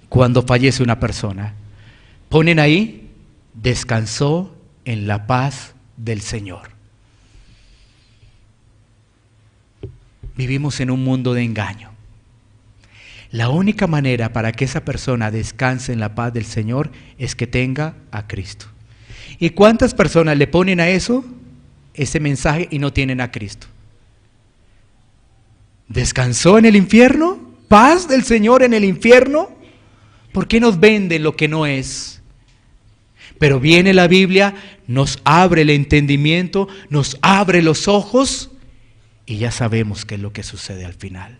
cuando fallece una persona? Ponen ahí, descansó en la paz del Señor. Vivimos en un mundo de engaño. La única manera para que esa persona descanse en la paz del Señor es que tenga a Cristo. ¿Y cuántas personas le ponen a eso, ese mensaje, y no tienen a Cristo? ¿Descansó en el infierno? ¿Paz del Señor en el infierno? ¿Por qué nos venden lo que no es? Pero viene la Biblia, nos abre el entendimiento, nos abre los ojos y ya sabemos qué es lo que sucede al final.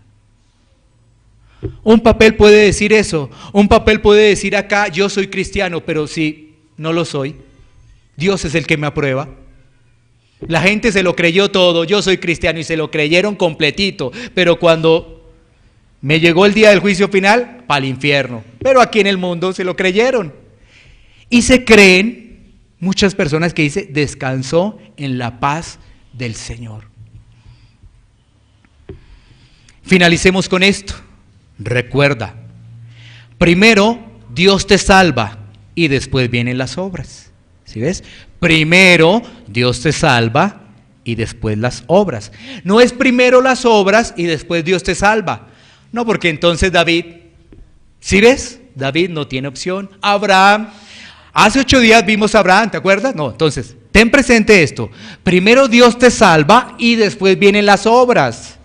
Un papel puede decir eso, un papel puede decir acá, yo soy cristiano, pero si no lo soy, Dios es el que me aprueba. La gente se lo creyó todo, yo soy cristiano, y se lo creyeron completito, pero cuando me llegó el día del juicio final, para el infierno. Pero aquí en el mundo se lo creyeron. Y se creen muchas personas que dicen, descansó en la paz del Señor. Finalicemos con esto. Recuerda, primero Dios te salva y después vienen las obras. ¿Sí ves? Primero Dios te salva y después las obras. No es primero las obras y después Dios te salva. No, porque entonces David, ¿sí ves? David no tiene opción. Abraham, hace 8 días vimos a Abraham, ¿te acuerdas? No, entonces, ten presente esto. Primero Dios te salva y después vienen las obras.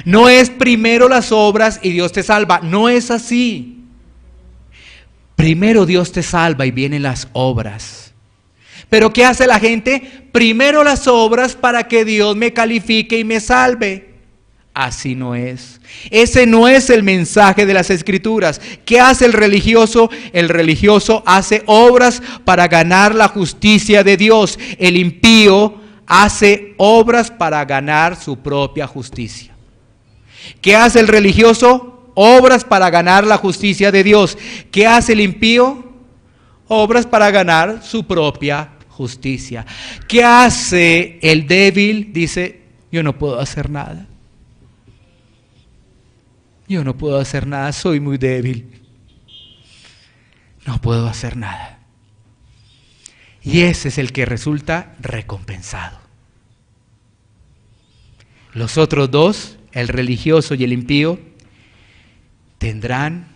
No es primero las obras y Dios te salva. No es así. Primero Dios te salva y vienen las obras. Pero ¿qué hace la gente? Primero las obras para que Dios me califique y me salve. Así no es. Ese no es el mensaje de las Escrituras. ¿Qué hace el religioso? El religioso hace obras para ganar la justicia de Dios. El impío hace obras para ganar su propia justicia. ¿Qué hace el religioso? Obras para ganar la justicia de Dios. ¿Qué hace el impío? Obras para ganar su propia justicia. ¿Qué hace el débil? Dice, yo no puedo hacer nada. Yo no puedo hacer nada, soy muy débil. No puedo hacer nada. Y ese es el que resulta recompensado. Los otros dos, el religioso y el impío, tendrán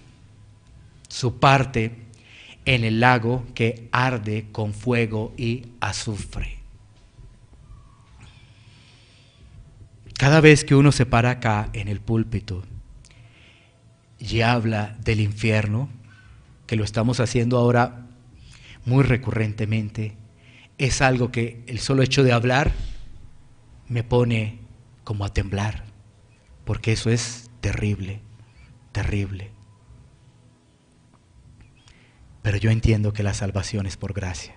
su parte en el lago que arde con fuego y azufre. Cada vez que uno se para acá en el púlpito y habla del infierno, que lo estamos haciendo ahora muy recurrentemente, es algo que el solo hecho de hablar me pone como a temblar, porque eso es terrible, terrible. Pero yo entiendo que la salvación es por gracia.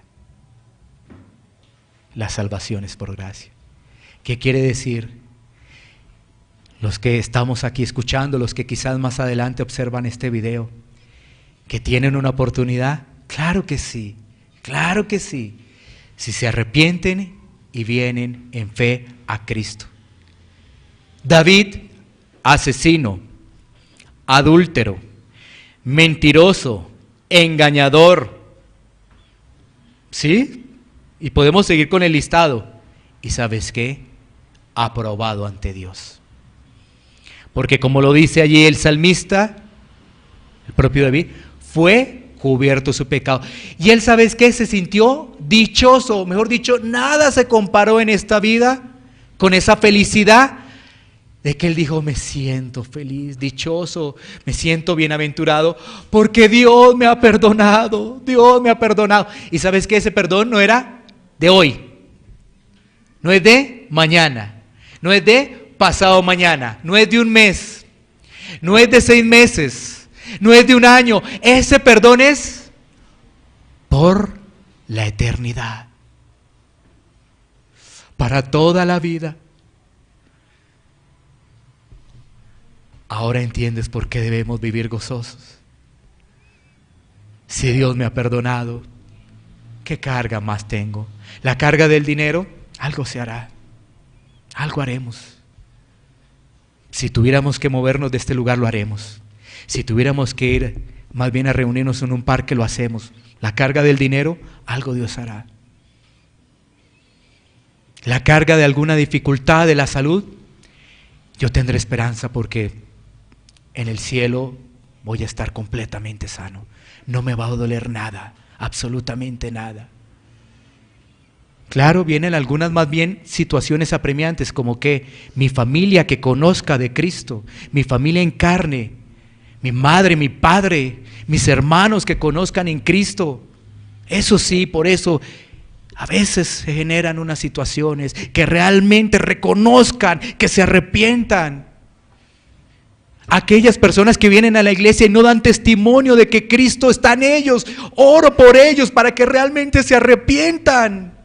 La salvación es por gracia. ¿Qué quiere decir? Los que estamos aquí escuchando, los que quizás más adelante observan este video, que tienen una oportunidad, claro que sí, claro que sí. Si se arrepienten y vienen en fe a Cristo. David, asesino, adúltero, mentiroso, engañador, ¿sí? Y podemos seguir con el listado. ¿Y sabes qué? Aprobado ante Dios. Porque como lo dice allí el salmista, el propio David, fue cubierto su pecado. Y él, ¿sabes qué? Se sintió dichoso, mejor dicho, nada se comparó en esta vida con esa felicidad de que él dijo, me siento feliz, dichoso, me siento bienaventurado, porque Dios me ha perdonado, Dios me ha perdonado. Y ¿sabes qué? Ese perdón no era de hoy, no es de mañana, no es de pasado mañana, no es de un mes, no es de 6 meses, no es de un año. Ese perdón es por la eternidad. para toda la vida. Ahora entiendes por qué debemos vivir gozosos. Si Dios me ha perdonado, ¿qué carga más tengo? La carga del dinero, algo se hará, algo haremos. Si tuviéramos que movernos de este lugar, lo haremos. Si tuviéramos que ir más bien a reunirnos en un parque, lo hacemos. La carga del dinero, algo Dios hará. La carga de alguna dificultad de la salud, yo tendré esperanza porque en el cielo voy a estar completamente sano. No me va a doler nada, absolutamente nada. Claro, vienen algunas más bien situaciones apremiantes, como que mi familia que conozca de Cristo, mi familia en carne, mi madre, mi padre, mis hermanos que conozcan en Cristo. Eso sí, por eso a veces se generan unas situaciones que realmente reconozcan, que se arrepientan. Aquellas personas que vienen a la iglesia y no dan testimonio de que Cristo está en ellos, oro por ellos para que realmente se arrepientan.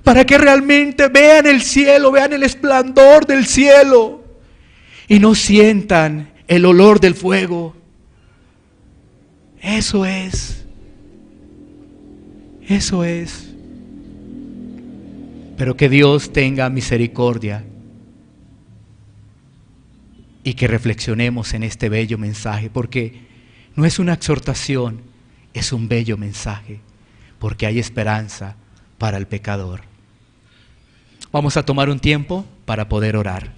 Para que realmente vean el cielo, vean el esplendor del cielo y no sientan el olor del fuego. Eso es. Pero que Dios tenga misericordia y que reflexionemos en este bello mensaje, porque no es una exhortación, es un bello mensaje, porque hay esperanza para el pecador. Vamos a tomar un tiempo para poder orar.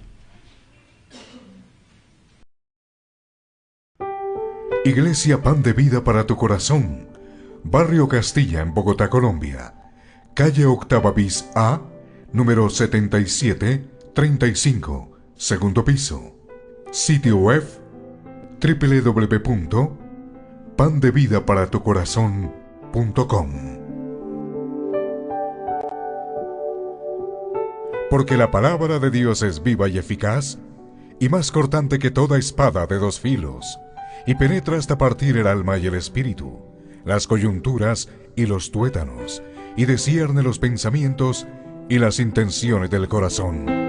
Iglesia Pan de Vida para tu Corazón, Barrio Castilla en Bogotá, Colombia. Calle Octava bis A, número 7735, segundo piso. Sitio web www.pandevidaparatucorazon.com. Porque la palabra de Dios es viva y eficaz, y más cortante que toda espada de dos filos, y penetra hasta partir el alma y el espíritu, las coyunturas y los tuétanos, y discierne los pensamientos y las intenciones del corazón.